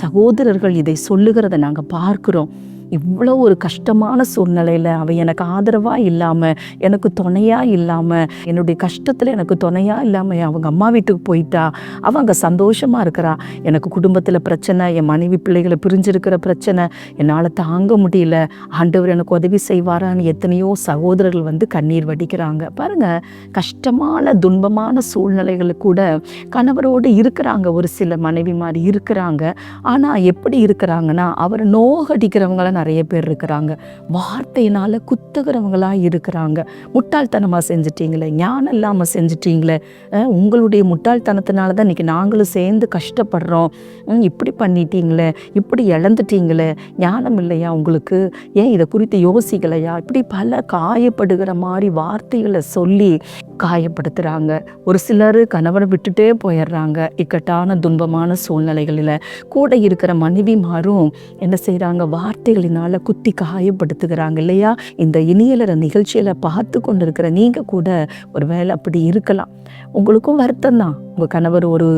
சகோதரர்கள் இதை சொல்லுகிறத நாங்கள் பார்க்குறோம். இவ்வளோ ஒரு கஷ்டமான சூழ்நிலையில் அவள் எனக்கு ஆதரவாக இல்லாமல், எனக்கு துணையாக இல்லாமல், என்னுடைய கஷ்டத்தில் எனக்கு துணையாக இல்லாமல் அவங்க அம்மா வீட்டுக்கு போயிட்டா. அவங்க சந்தோஷமாக இருக்கிறா. எனக்கு குடும்பத்தில் பிரச்சனை, என் மனைவி பிள்ளைகளை பிரிஞ்சிருக்கிற பிரச்சனை, என்னால் தாங்க முடியல, ஆண்டவர் எனக்கு உதவி செய்வாரான்னு எத்தனையோ சகோதரர்கள் வந்து கண்ணீர் வடிக்கிறாங்க. பாருங்கள், கஷ்டமான துன்பமான சூழ்நிலைகள் கூட கணவரோடு இருக்கிறாங்க. ஒரு சில மனைவிமார் இருக்கிறாங்க. ஆனால் எப்படி இருக்கிறாங்கன்னா, அவரை நோகடிக்கிறவங்கள நிறைய பேர் இருக்கிறாங்க. வார்த்தையினால் குத்துகிறவங்களாக இருக்கிறாங்க. முட்டாள்தனமாக செஞ்சிட்டீங்களே, ஞானம் இல்லாமல் செஞ்சிட்டீங்களே, உங்களுடைய முட்டாள்தனத்தினால தான் இன்றைக்கி நாங்களும் சேர்ந்து கஷ்டப்படுறோம், இப்படி பண்ணிட்டீங்களே, இப்படி இழந்துட்டீங்களே, ஞானம் இல்லையா உங்களுக்கு, ஏன் இதை குறித்து யோசிக்கலையா, இப்படி பல காயப்படுகிற மாதிரி வார்த்தைகளை சொல்லி காயப்படுத்துகிறாங்க. ஒரு சிலர் கணவரை விட்டுட்டே போயிடுறாங்க. இக்கட்டான துன்பமான சூழ்நிலைகளில் கூட இருக்கிற மனைவிமாரும் என்ன செய்கிறாங்க, வார்த்தைகளை வார்த்தைகளினால குத்தி காயப்படுத்துகிறாங்க இல்லையா? இந்த இனியலற நிகழ்ச்சியில பார்த்து கொண்டு இருக்கிற நீங்க கூட ஒருவேளை அப்படி இருக்கலாம். உங்களுக்கும் வருத்தம் தான். உங்கள் கணவர் ஒரு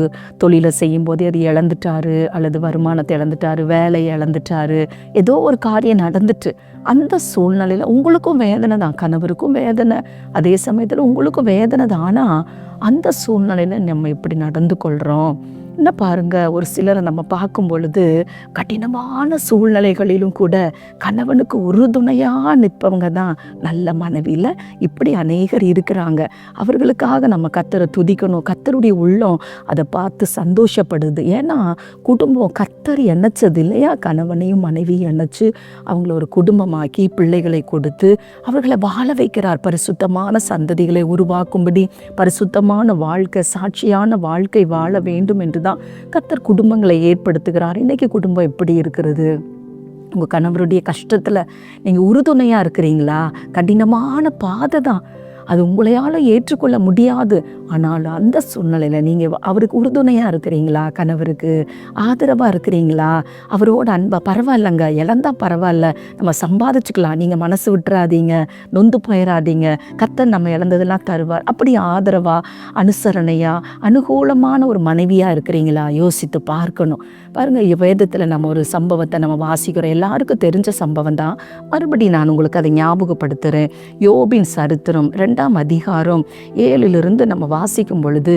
தொழிலை செய்யும் போதே அது இழந்துட்டாரு, அல்லது வருமானத்தை இழந்துட்டாரு, வேலையை இழந்துட்டாரு, ஏதோ ஒரு காரியம் நடந்துட்டு அந்த சூழ்நிலையில் உங்களுக்கும் வேதனை தான், கணவருக்கும் வேதனை, அதே சமயத்தில் உங்களுக்கும் வேதனை தான். ஆனால் அந்த சூழ்நிலையில் நம்ம எப்படி நடந்து கொள்கிறோம்? என்ன பாருங்க, ஒரு சிலரை நம்ம பார்க்கும் பொழுது கடினமான சூழ்நிலைகளிலும் கூட கணவனுக்கு உறுதுணையாக நிற்பவங்க தான் நல்ல மனைவியில். இப்படி அநேகர் இருக்கிறாங்க. அவர்களுக்காக நம்ம கர்த்தரை துதிக்கணும். கர்த்தருடைய உள்ளம் அதை பார்த்து சந்தோஷப்படுது. ஏன்னா குடும்பம் கர்த்தர் எண்ணச்சது இல்லையா? கணவனையும் மனைவியும் எண்ணச்சு அவங்கள ஒரு குடும்பமாக்கி பிள்ளைகளை கொடுத்து அவர்களை வாழ வைக்கிறார். பரிசுத்தமான சந்ததிகளை உருவாக்கும்படி பரிசுத்தமான வாழ்க்கை, சாட்சியான வாழ்க்கை வாழ வேண்டும் என்று தான் கர்த்தர் குடும்பங்களை ஏற்படுத்துகிறார். இன்னைக்கு குடும்பம் எப்படி இருக்கிறது? உங்கள் கணவருடைய கஷ்டத்தில் நீங்கள் உறுதுணையாக இருக்கிறீங்களா? கடினமான பாதை தான், அது உங்களையால் ஏற்றுக்கொள்ள முடியாது. ஆனால் அந்த சூழ்நிலையில் நீங்கள் அவருக்கு உறுதுணையாக இருக்கிறீங்களா? கணவருக்கு ஆதரவாக இருக்கிறீங்களா? அவரோட அன்பா, பரவாயில்லைங்க, இழந்தா பரவாயில்ல, நம்ம சம்பாதிச்சுக்கலாம், நீங்கள் மனசு விட்டுறாதீங்க, நொந்து போயிடாதீங்க, கர்த்தர் நம்ம இழந்ததெல்லாம் தருவார், அப்படி ஆதரவாக, அனுசரணையாக, அனுகூலமான ஒரு மனைவியாக இருக்கிறீங்களா? யோசித்து பார்க்கணும். பாருங்கள், வேதத்தில் நம்ம ஒரு சம்பவத்தை நம்ம வாசிக்கிறோம், எல்லாருக்கும் தெரிஞ்ச சம்பவம் தான். மறுபடியும் நான் உங்களுக்கு அதை ஞாபகப்படுத்துகிறேன். யோபின் சரித்திரம் 2ஆம் அதிகாரம் 7 நம்ம வாசிக்கும் பொழுது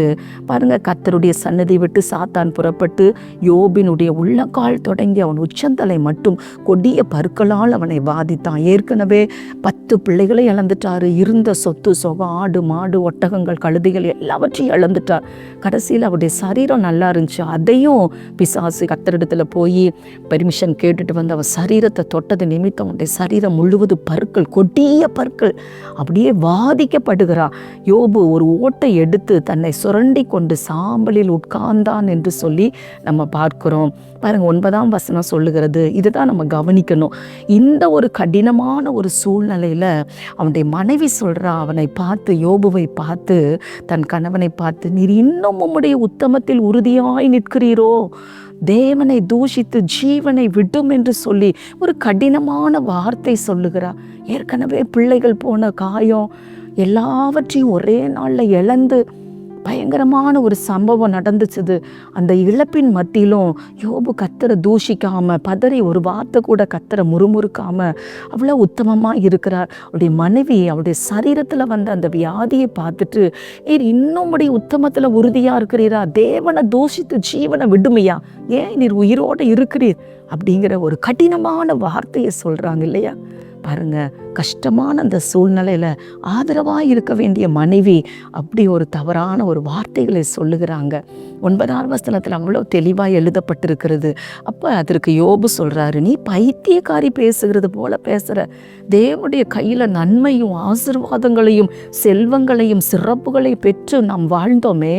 பாருங்க, கர்த்தருடைய சன்னதி விட்டு சாத்தான் புறப்பட்டு யோபினுடைய உள்ளங்கால் தொடங்கி அவன் உச்சந்தலை மட்டும் கொடிய பற்களால் அவனை வாதித்தான். ஏற்கனவே 10 பிள்ளைகளை இழந்துட்டாரு. இருந்த சொத்து சொகம், ஆடு மாடு ஒட்டகங்கள் கழுதைகள் எல்லாவற்றையும் இழந்துட்டார். கடைசியில் அவருடைய சரீரம் நல்லா இருந்துச்சு, அதையும் பிசாசு கர்த்தரிடத்துல போய் பெர்மிஷன் கேட்டுட்டு வந்து அவன் சரீரத்தை தொட்டது நிமித்தம் அவனுடைய சரீரம் முழுவதும் பற்கள், கொடிய பற்கள், அப்படியே வாதிக்கப்படுகிறான். யோபு ஒரு ஓட்டை எடுத்து தன்னை சுரண்டி கொண்டு சாம்பலில் உட்கார்ந்தான் என்று சொல்லி நம்ம பார்க்கிறோம். பாருங்க, 9ஆம் வசனம் சொல்லுகிறது. இதுதான் நம்ம கவனிக்கணும். இந்த ஒரு கடினமான ஒரு சூழ்நிலையில அவனுடைய மனைவி சொல்றா, அவனை பார்த்து, யோபுவை பார்த்து, தன் கணவனை பார்த்து, நீர் இன்னும் உம்முடைய உத்தமத்தில் உறுதியாய் நிற்கிறீரோ, தேவனை தூஷித்து ஜீவனை விடும் என்று சொல்லி ஒரு கடினமான வார்த்தை சொல்லுகிறார். ஏற்கனவே பிள்ளைகள் போன காயம் எல்லாவற்றையும் ஒரே நாளில் இழந்து பயங்கரமான ஒரு சம்பவம் நடந்துச்சுது. அந்த இழப்பின் மத்தியிலும் யோபு கர்த்தரை தூஷிக்காம, பதறி ஒரு வார்த்தை கூட கர்த்தரை முறுமுறுக்காம அவ்வளோ உத்தமமாக இருக்கிறார். அவருடைய மனைவி அவருடைய சரீரத்தில் வந்த அந்த வியாதியை பார்த்துட்டு, நீர் இன்னும் உத்தமத்தில் உறுதியாக இருக்கிறீரா, தேவனை தூஷித்து ஜீவனை விடுமையா, ஏன் நீர் உயிரோடு இருக்கிறீர் அப்படிங்கிற ஒரு கடினமான வார்த்தையை சொல்கிறாங்க இல்லையா? பாருங்க, கஷ்டமான அந்த சூழ்நிலையில் ஆதரவாக இருக்க வேண்டிய மனைவி அப்படி ஒரு தவறான ஒரு வார்த்தைகளை சொல்லுகிறாங்க. 9ஆம் வசனத்தில் அவ்வளோ தெளிவாக எழுதப்பட்டிருக்கிறது. அப்போ அதற்கு யோபு சொல்கிறாரு, நீ பைத்தியக்காரி பேசுகிறது போல பேசுகிற, தேவனுடைய கையில் நன்மையும் ஆசீர்வாதங்களையும் செல்வங்களையும் சிறப்புகளையும் பெற்று நாம் வாழ்ந்தோமே,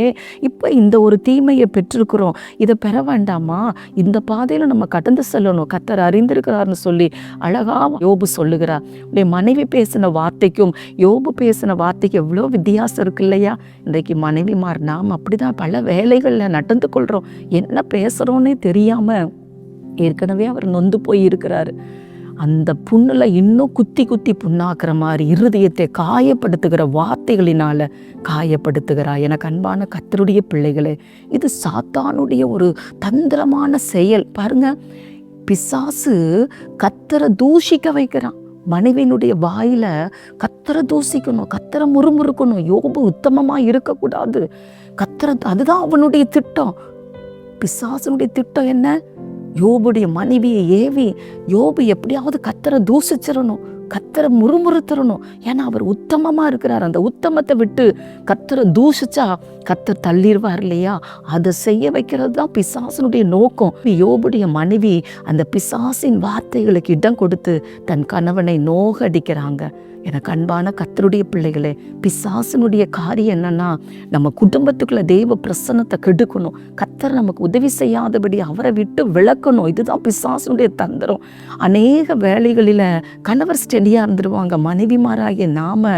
இப்போ இந்த ஒரு தீமையை பெற்றிருக்கிறோம், இதை பெற வேண்டாமா? இந்த பாதையில் நம்ம கடந்து செல்லணும், கர்த்தர் அறிந்திருக்கிறார்னு சொல்லி அழகாக யோபு சொல்லுகிறார். மனைவி பேசின வார்த்தைக்கும் யோபு பேசின வார்த்தைக்கு எவ்வளோ வித்தியாசம் இருக்கு இல்லையா? இன்றைக்கு மனைவிமார் நாம் அப்படிதான் பல வேலைகளில் நடந்து கொள்கிறோம். என்ன பேசுகிறோன்னே தெரியாமல் ஏற்கனவே அவர் நொந்து போய் இருக்கிறாரு. அந்த புண்ணில் இன்னும் குத்தி குத்தி புண்ணாக்குற மாதிரி இருதயத்தை காயப்படுத்துகிற வார்த்தைகளினால காயப்படுத்துகிறார். எனக்கு அன்பான கர்த்தருடைய பிள்ளைகளே, இது சாத்தானுடைய ஒரு தந்திரமான செயல். பாருங்க, பிசாசு கர்த்தரை தூஷிக்க வைக்கிறான். மனைவியினுடைய வாயில கர்த்தரை தூசிக்கணும், கர்த்தரை முறுமுறுக்கணும், யோபு உத்தமமாக இருக்கக்கூடாது, கர்த்தரை, அதுதான் அவனுடைய திட்டம். பிசாசனுடைய திட்டம் என்ன? யோபுடைய மனைவியை ஏவி யோபு எப்படியாவது கர்த்தரை தூசிச்சிடணும், கர்த்தரை முறுமுறுத்துறணும். ஏன்னா அவர் உத்தமமாக இருக்கிறார். அந்த உத்தமத்தை விட்டு கர்த்தரை தூஷிச்சா கர்த்தர் தள்ளிடுவார் இல்லையா? அதை செய்ய வைக்கிறது தான் பிசாசனுடைய நோக்கம். யோபுடைய மனைவி அந்த பிசாசின் வார்த்தைகளுக்கு இடம் கொடுத்து தன் கணவனை நோகடிக்கிறாங்க. எனக்கு அன்பான கர்த்தருடைய பிள்ளைகளே, பிசாசனுடைய காரியம் என்னன்னா, நம்ம குடும்பத்துக்குள்ள தெய்வ பிரசன்னத்தை கெடுக்கணும், கர்த்தர் நமக்கு உதவி செய்யாதபடி அவரை விட்டு விளக்கணும். இதுதான் பிசாசனுடைய தந்திரம். அநேக வேலைகளில் கணவர் ஸ்டெடியாக இருந்துருவாங்க, மனைவிமாராகிய நாம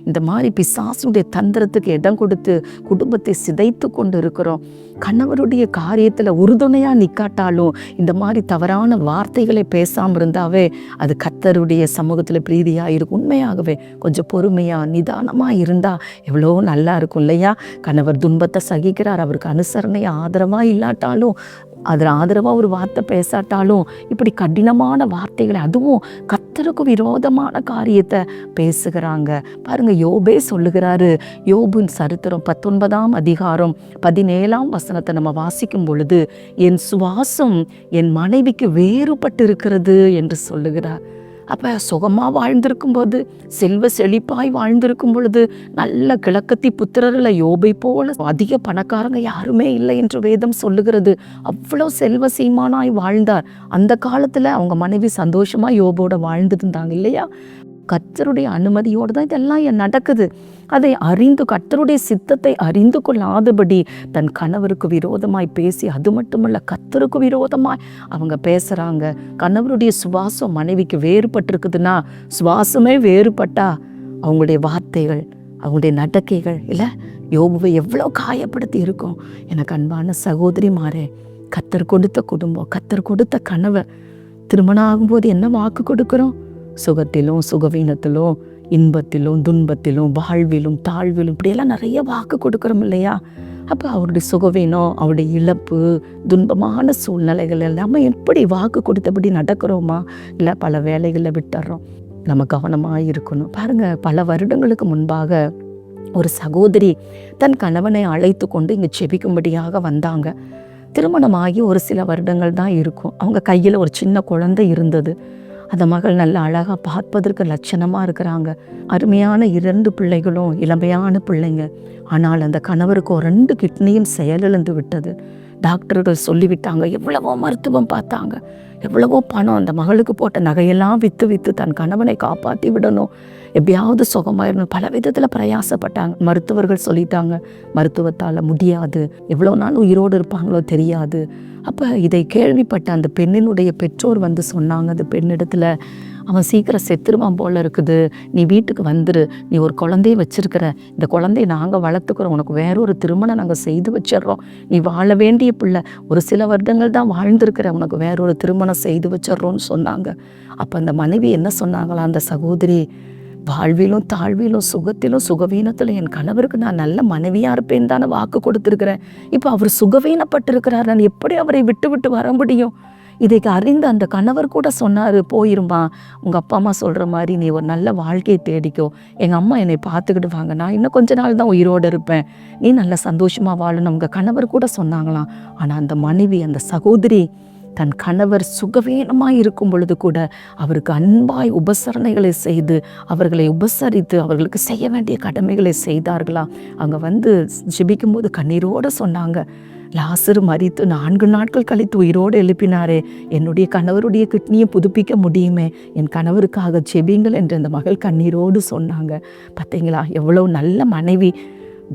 இந்த மாதிரி பிசாசுடைய தந்திரத்துக்கு இடம் கொடுத்து குடும்பத்தை சிதைத்து கொண்டு இருக்கிறோம். கணவருடைய காரியத்தில் உறுதுணையாக நிற்காட்டாலும் இந்த மாதிரி தவறான வார்த்தைகளை பேசாமல் இருந்தாவே அது கர்த்தருடைய சமூகத்தில் பிரீதியாக இருக்கும். உண்மையாகவே கொஞ்சம் பொறுமையாக நிதானமாக இருந்தால் எவ்வளோ நல்லா இருக்கும் இல்லையா? கணவர் துன்பத்தை சகிக்கிறார், அவருக்கு அனுசரணை ஆதரவாக இல்லாட்டாலும், அதில் ஆதரவாக ஒரு வார்த்தை பேசாட்டாலும் இப்படி கடினமான வார்த்தைகளை, அதுவும் கர்த்தருக்கு விரோதமான காரியத்தை பேசுகிறாங்க. பாருங்க, யோபே சொல்லுகிறாரு. யோபின் சரித்திரம் 19ஆம் அதிகாரம் 17ஆம் வசனத்தை நம்ம வாசிக்கும் பொழுது, என் சுவாசம் என் மனைவிக்கு வேறுபட்டு இருக்கிறது என்று சொல்லுகிறார். அப்போ சுகமாக வாழ்ந்திருக்கும் போது, செல்வ செழிப்பாய் வாழ்ந்திருக்கும் பொழுது, நல்ல கிழக்கத்தி புத்திரர்ல யோபை போல அதிக பணக்காரங்க யாருமே இல்லை என்று வேதம் சொல்லுகிறது. அவ்வளோ செல்வ சீமானாய் வாழ்ந்தார். அந்த காலத்தில் அவங்க மனைவி சந்தோஷமாக யோபோட வாழ்ந்துருந்தாங்க இல்லையா? கர்த்தருடைய அனுமதியோடு தான் இதெல்லாம் நடக்குது. அதை அறிந்து, கர்த்தருடைய சித்தத்தை அறிந்து கொள்ளாதபடி தன் கணவருக்கு விரோதமாய் பேசி, அது மட்டுமல்ல கர்த்தருக்கு விரோதமாய் அவங்க பேசுகிறாங்க. கணவருடைய சுவாசம் மனைவிக்கு வேறுபட்டிருக்குதுன்னா, சுவாசமே வேறுபட்டா அவங்களுடைய வார்த்தைகள், அவங்களுடைய நடக்கைகள் இல்லை யோபுவை எவ்வளோ காயப்படுத்தி இருக்கும். எனக்கு அன்பான சகோதரிமாரே, கர்த்தர் கொடுத்த குடும்பம், கர்த்தர் கொடுத்த கணவர், திருமணம் ஆகும்போது என்ன வாக்கு கொடுக்குறோம்? சுகத்திலும் சுகவீனத்திலும், இன்பத்திலும் துன்பத்திலும், வாழ்விலும் தாழ்விலும், இப்படியெல்லாம் நிறைய வாக்கு கொடுக்குறோம் இல்லையா? அப்போ அவருடைய சுகவீனம், அவருடைய இழப்பு, துன்பமான சூழ்நிலைகள் எல்லாமே எப்படி வாக்கு கொடுத்தபடி நடக்கிறோமா? இல்லை பல வேலைகளில் விட்டுறோம். நம்ம கவனமாக இருக்கணும். பாருங்கள், பல வருடங்களுக்கு முன்பாக ஒரு சகோதரி தன் கணவனை அழைத்து கொண்டு இங்கே செபிக்கும்படியாக வந்தாங்க. திருமணமாகி ஒரு சில வருடங்கள் தான் இருக்கும். அவங்க கையில் ஒரு சின்ன குழந்தை இருந்தது. அந்த மகள் நல்ல அழகாக பார்ப்பதற்கு லட்சணமாக இருக்கிறாங்க. அருமையான 2 பிள்ளைகளும் இளமையான பிள்ளைங்க. ஆனால் அந்த கணவருக்கு 2 கிட்னியும் செயலிழந்து விட்டது. டாக்டர்கள் சொல்லிவிட்டாங்க. எவ்வளவோ மருத்துவம் பார்த்தாங்க, எவ்வளவோ பணம். அந்த மகளுக்கு போட்ட நகையெல்லாம் விற்று தன் கணவனை காப்பாற்றி விடணும், எப்படியாவது சுகமாயிடணும், பல விதத்தில் பிரயாசப்பட்டாங்க. மருத்துவர்கள் சொல்லிட்டாங்க, மருத்துவத்தால் முடியாது, எவ்வளோ நாள் உயிரோடு இருப்பாங்களோ தெரியாது. அப்போ இதை கேள்விப்பட்ட அந்த பெண்ணினுடைய பெற்றோர் வந்து சொன்னாங்க அந்த பெண்ணிடத்தில், அவன் சீக்கிரம் செத்துருவான் போல இருக்குது, நீ வீட்டுக்கு வந்துரு, நீ ஒரு குழந்தைய வச்சிருக்கிற, இந்த குழந்தைய நாங்கள் வளர்த்துக்கிறோம், உனக்கு வேறொரு திருமணம் நாங்கள் செய்து வச்சிடுறோம், நீ வாழ வேண்டிய பிள்ளை, ஒரு சில வருடங்கள் தான் வாழ்ந்திருக்கிற, உனக்கு வேறொரு திருமணம் செய்து வச்சிடுறோன்னு சொன்னாங்க. அப்போ அந்த மனைவி என்ன சொன்னாங்களா அந்த சகோதரி, வாழ்விலும் தாழ்விலும் சுகத்திலும் சுகவீனத்திலும் என் கணவருக்கு நான் நல்ல மனைவியாக இருப்பேன் தானே வாக்கு கொடுத்துருக்கிறேன். இப்போ அவர் சுகவீனப்பட்டிருக்கிறார், நான் எப்படி அவரை விட்டு வர முடியும்? இதை அறிந்து அந்த கணவர் கூட சொன்னார், போயிருமா, உங்கள் அப்பா அம்மா சொல்கிற மாதிரி நீ ஒரு நல்ல வாழ்க்கையை தேடிக்கோ, எங்கள் அம்மா என்னை பார்த்துக்கிடுவாங்க, நான் இன்னும் கொஞ்ச நாள் தான் உயிரோடு இருப்பேன், நீ நல்ல சந்தோஷமாக வாழணும், உங்கள் கணவர் கூட சொன்னாங்களாம். ஆனால் அந்த மனைவி, அந்த சகோதரி தன் கணவர் சுகவீனமாய் இருக்கும் பொழுது கூட அவருக்கு அன்பாய் உபசரணைகளை செய்து, அவர்களை உபசரித்து, அவர்களுக்கு செய்ய வேண்டிய கடமைகளை செய்தார்களா. அங்கே வந்து ஜெபிக்கும் போது கண்ணீரோடு சொன்னாங்க, லாசரு மரித்து 4 நாட்கள் கழித்து உயிரோடு எழுப்பினாரே, என்னுடைய கணவருடைய கிட்னியை புதுப்பிக்க முடியுமே, என் கணவருக்காக ஜெபிங்கள் என்று அந்த மகள் கண்ணீரோடு சொன்னாங்க. பார்த்தீங்களா, எவ்வளோ நல்ல மனைவி.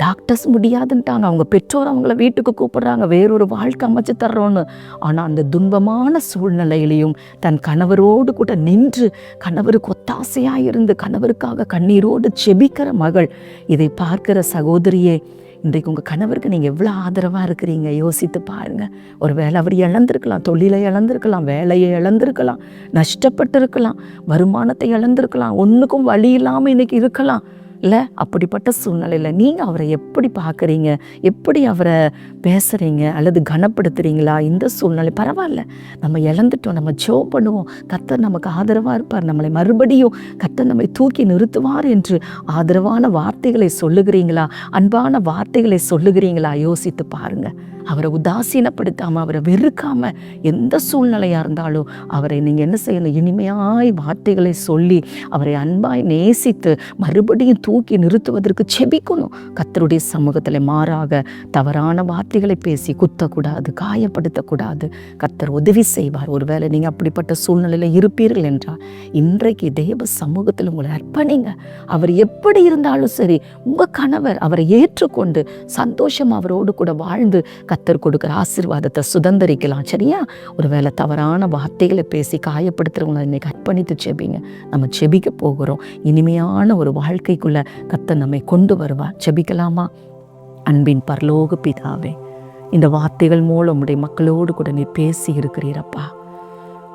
டாக்டர்ஸ் முடியாதுன்ட்டாங்க, அவங்க பெற்றோர் அவங்கள வீட்டுக்கு கூப்பிடுறாங்க, வேறொரு வாழ்க்கை அமைச்சு தர்றோன்னு. ஆனால் அந்த துன்பமான சூழ்நிலையிலையும் தன் கணவரோடு கூட நின்று, கணவருக்கு ஒத்தாசையாக இருந்து, கணவருக்காக கண்ணீரோடு செபிக்கிற மகள். இதை பார்க்கிற சகோதரியே, இன்றைக்கு உங்கள் கணவருக்கு நீங்கள் எவ்வளோ ஆதரவாக இருக்கிறீங்க யோசித்து பாருங்கள். ஒரு வேளை அவர் இழந்திருக்கலாம், தொழிலை இழந்திருக்கலாம், வேலையை இழந்திருக்கலாம், நஷ்டப்பட்டு இருக்கலாம், வருமானத்தை இழந்திருக்கலாம், ஒன்றுக்கும் வழி இல்லாமல் இன்றைக்கி இருக்கலாம் இல்லை? அப்படிப்பட்ட சூழ்நிலையில் நீங்கள் அவரை எப்படி பார்க்குறீங்க, எப்படி அவரை பேசுகிறீங்க அல்லது கனப்படுத்துகிறீங்களா? இந்த சூழ்நிலை பரவாயில்ல, நம்ம இழந்துட்டோம், நம்ம ஜெபம் பண்ணுவோம், கர்த்தர் நமக்கு ஆதரவாக இருப்பார், நம்மளை மறுபடியும் கர்த்தர் நம்மை தூக்கி நிறுத்துவார் என்று ஆதரவான வார்த்தைகளை சொல்லுகிறீங்களா? அன்பான வார்த்தைகளை சொல்லுகிறீங்களா? யோசித்து பாருங்கள். அவரை உதாசீனப்படுத்தாமல், அவரை வெறுக்காமல், எந்த சூழ்நிலையாக இருந்தாலும் அவரை நீங்கள் என்ன செய்யணும்? இனிமையாய் வார்த்தைகளை சொல்லி அவரை அன்பாய் நேசித்து மறுபடியும் தூக்கி நிறுத்துவதற்கு செபிக்கணும். கர்த்தருடைய சமூகத்தில் மாறாக தவறான வார்த்தைகளை பேசி குத்தக்கூடாது, காயப்படுத்தக்கூடாது. கர்த்தர் உதவி செய்வார். ஒருவேளை நீங்கள் அப்படிப்பட்ட சூழ்நிலையில் இருப்பீர்கள் என்றால் இன்றைக்கு தேவ சமூகத்தில் உங்களை அர்ப்பணிங்க. அவர் எப்படி இருந்தாலும் சரி, உங்கள் கணவர் அவரை ஏற்றுக்கொண்டு சந்தோஷம் அவரோடு கூட வாழ்ந்து கர்த்தர் கொடுக்குற ஆசீர்வாதத்தை சுதந்திரிக்கலாம். சரியா? ஒருவேளை தவறான வார்த்தைகளை பேசி காயப்படுத்துறவங்களை இன்னைக்கு அர்ப்பணித்து செபிங்க. நம்ம செபிக்க போகிறோம். இனிமையான ஒரு வாழ்க்கைக்குள்ள கர்த்தர் நம்மை கொண்டு வருவார். செபிக்கலாமா? அன்பின் பரலோக பிதாவே, இந்த வார்த்தைகள் மூலம் உடைய மக்களோடு கூட நீ பேசி இருக்கிறீரப்பா.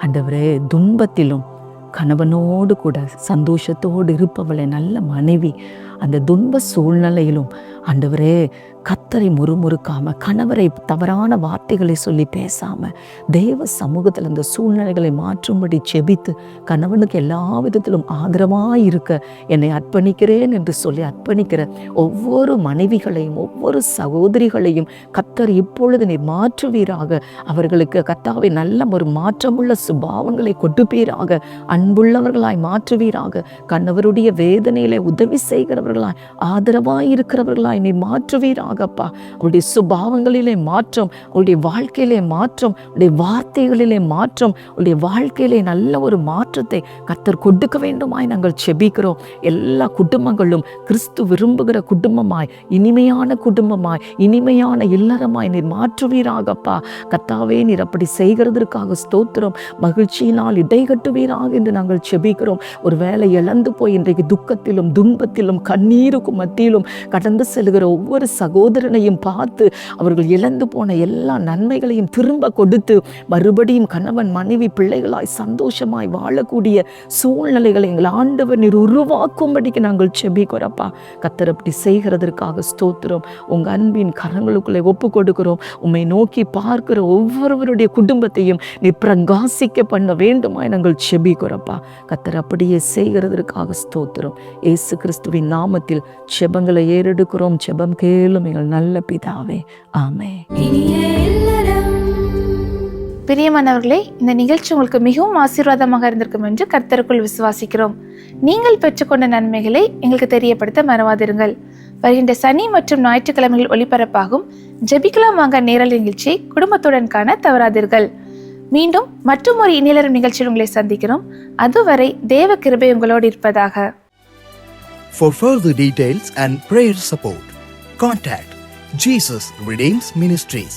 ஆண்டவரே, துன்பத்திலும் கணவனோடு கூட சந்தோஷத்தோடு இருப்பவளை நல்ல மனைவி, அந்த துன்ப சூழ்நிலையிலும் ஆண்டவரே கர்த்தரை முறுமுறுக்காம, கணவரை தவறான வார்த்தைகளை சொல்லி பேசாம, தேவ சமூகத்தில் அந்த சூழ்நிலைகளை மாற்றும்படி செபித்து கணவனுக்கு எல்லா விதத்திலும் ஆதரவாய் இருக்க என்னை அர்ப்பணிக்கிறேன் என்று சொல்லி அர்ப்பணிக்கிற ஒவ்வொரு மனைவிகளையும் ஒவ்வொரு சகோதரிகளையும் கர்த்தர் இப்பொழுது நீ மாற்றுவீராக. அவர்களுக்கு கர்த்தாவை நல்ல ஒரு மாற்றமுள்ள சுபாவங்களை கொடுப்பீராக. அன்புள்ளவர்களாய் மாற்றுவீராக. கணவருடைய வேதனையிலே உதவி செய்கிறவர்களாய், ஆதரவாய் இருக்கிறவர்களாய் நீ மாற்றுவீராகப்பா. உடைய சுபாவங்களிலே மாற்றம், உடைய வாழ்க்கையிலே மாற்றம், உடைய வார்த்தைகளிலே மாற்றம், உடைய வாழ்க்கையிலே நல்ல ஒரு மாற்றத்தை கர்த்தர் கொடுக்க வேண்டுமாய் நாங்கள் செபிக்கிறோம். எல்லா குடும்பங்களும் கிறிஸ்து விரும்புகிற குடும்பமாய், இனிமையான குடும்பமாய், இனிமையான இல்லறமாய் நீர் மாற்றுவீராகப்பா. கர்த்தாவே, நீர் அப்படி செய்கிறதற்காக ஸ்தோத்திரம். மகிழ்ச்சியினால் இடைகட்டுவீராக என்று நாங்கள் செபிக்கிறோம். ஒரு வேளை இழந்து போய் இன்றைக்கு துக்கத்திலும் துன்பத்திலும் கண்ணீருக்கும் மத்தியிலும் கடந்து செல்கிற ஒவ்வொரு சகோதரனையும் பார்த்து அவர்கள் இழந்து போன எல்லா நன்மைகளையும் திரும்ப கொடுத்து மறுபடியும் கணவன் மனைவி பிள்ளைகளாய் சந்தோஷமாய் வாழக்கூடிய சூழ்நிலைகளை எங்கள் ஆண்டவர் நீர் உருவாக்கும்படிக்கு நாங்கள் செபிக்கிறோப்பா. கர்த்தர் அப்படி செய்கிறதற்காக ஸ்தோத்திரம். உங்கள் அன்பின் கரங்களுக்குள்ளே ஒப்பு கொடுக்கிறோம். உம்மை நோக்கி பார்க்கிற ஒவ்வொருவருடைய குடும்பத்தையும் நீ பிரகாசிக்க பண்ண வேண்டுமாய் நாங்கள் செபிக்கிறோப்பா. கர்த்தர் அப்படியே செய்கிறதற்காக ஸ்தோத்திரம். இயேசு கிறிஸ்துவின் நாமத்தில் செபங்களை ஏறெடுக்கிறோம். செபம் கேளும் எங்கள் நல்ல பிதாவே. ஆமென். பிரியமானவர்களே, இந்த நிகழ்ச்சி உங்களுக்கு மிகவும் ஆசீர்வாதமாக இருந்திருக்கும் என்று கர்த்தருக்குள் விசுவாசிக்கிறோம். நீங்கள் பெற்றுக்கொண்ட நன்மைகளை எங்களுக்கு தெரியப்படுத்த மறவாதிருங்கள். வருகின்ற சனி மற்றும் ஞாயிற்றுக்கிழமைகள் ஒளிபரப்பாகும் ஜெபிக்கலாம் வாங்க நேரல் நிகழ்ச்சியை குடும்பத்துடன் காண தவறாதீர்கள். மீண்டும் மற்றும் ஒரு இணையலரும் நிகழ்ச்சியில் உங்களை சந்திக்கிறோம். அதுவரை தேவ கிருபை உங்களோடு இருப்பதாக. For further details and prayer support, contact Jesus Redeems Ministries,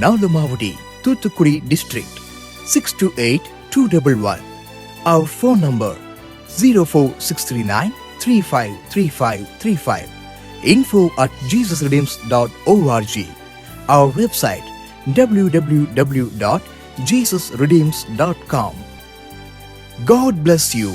Nalumavudi, Thoothukudi District, 628-211. Our phone number 04639 353535. info@jesusredeems.org. Our website www.jesusredeems.com. God bless you.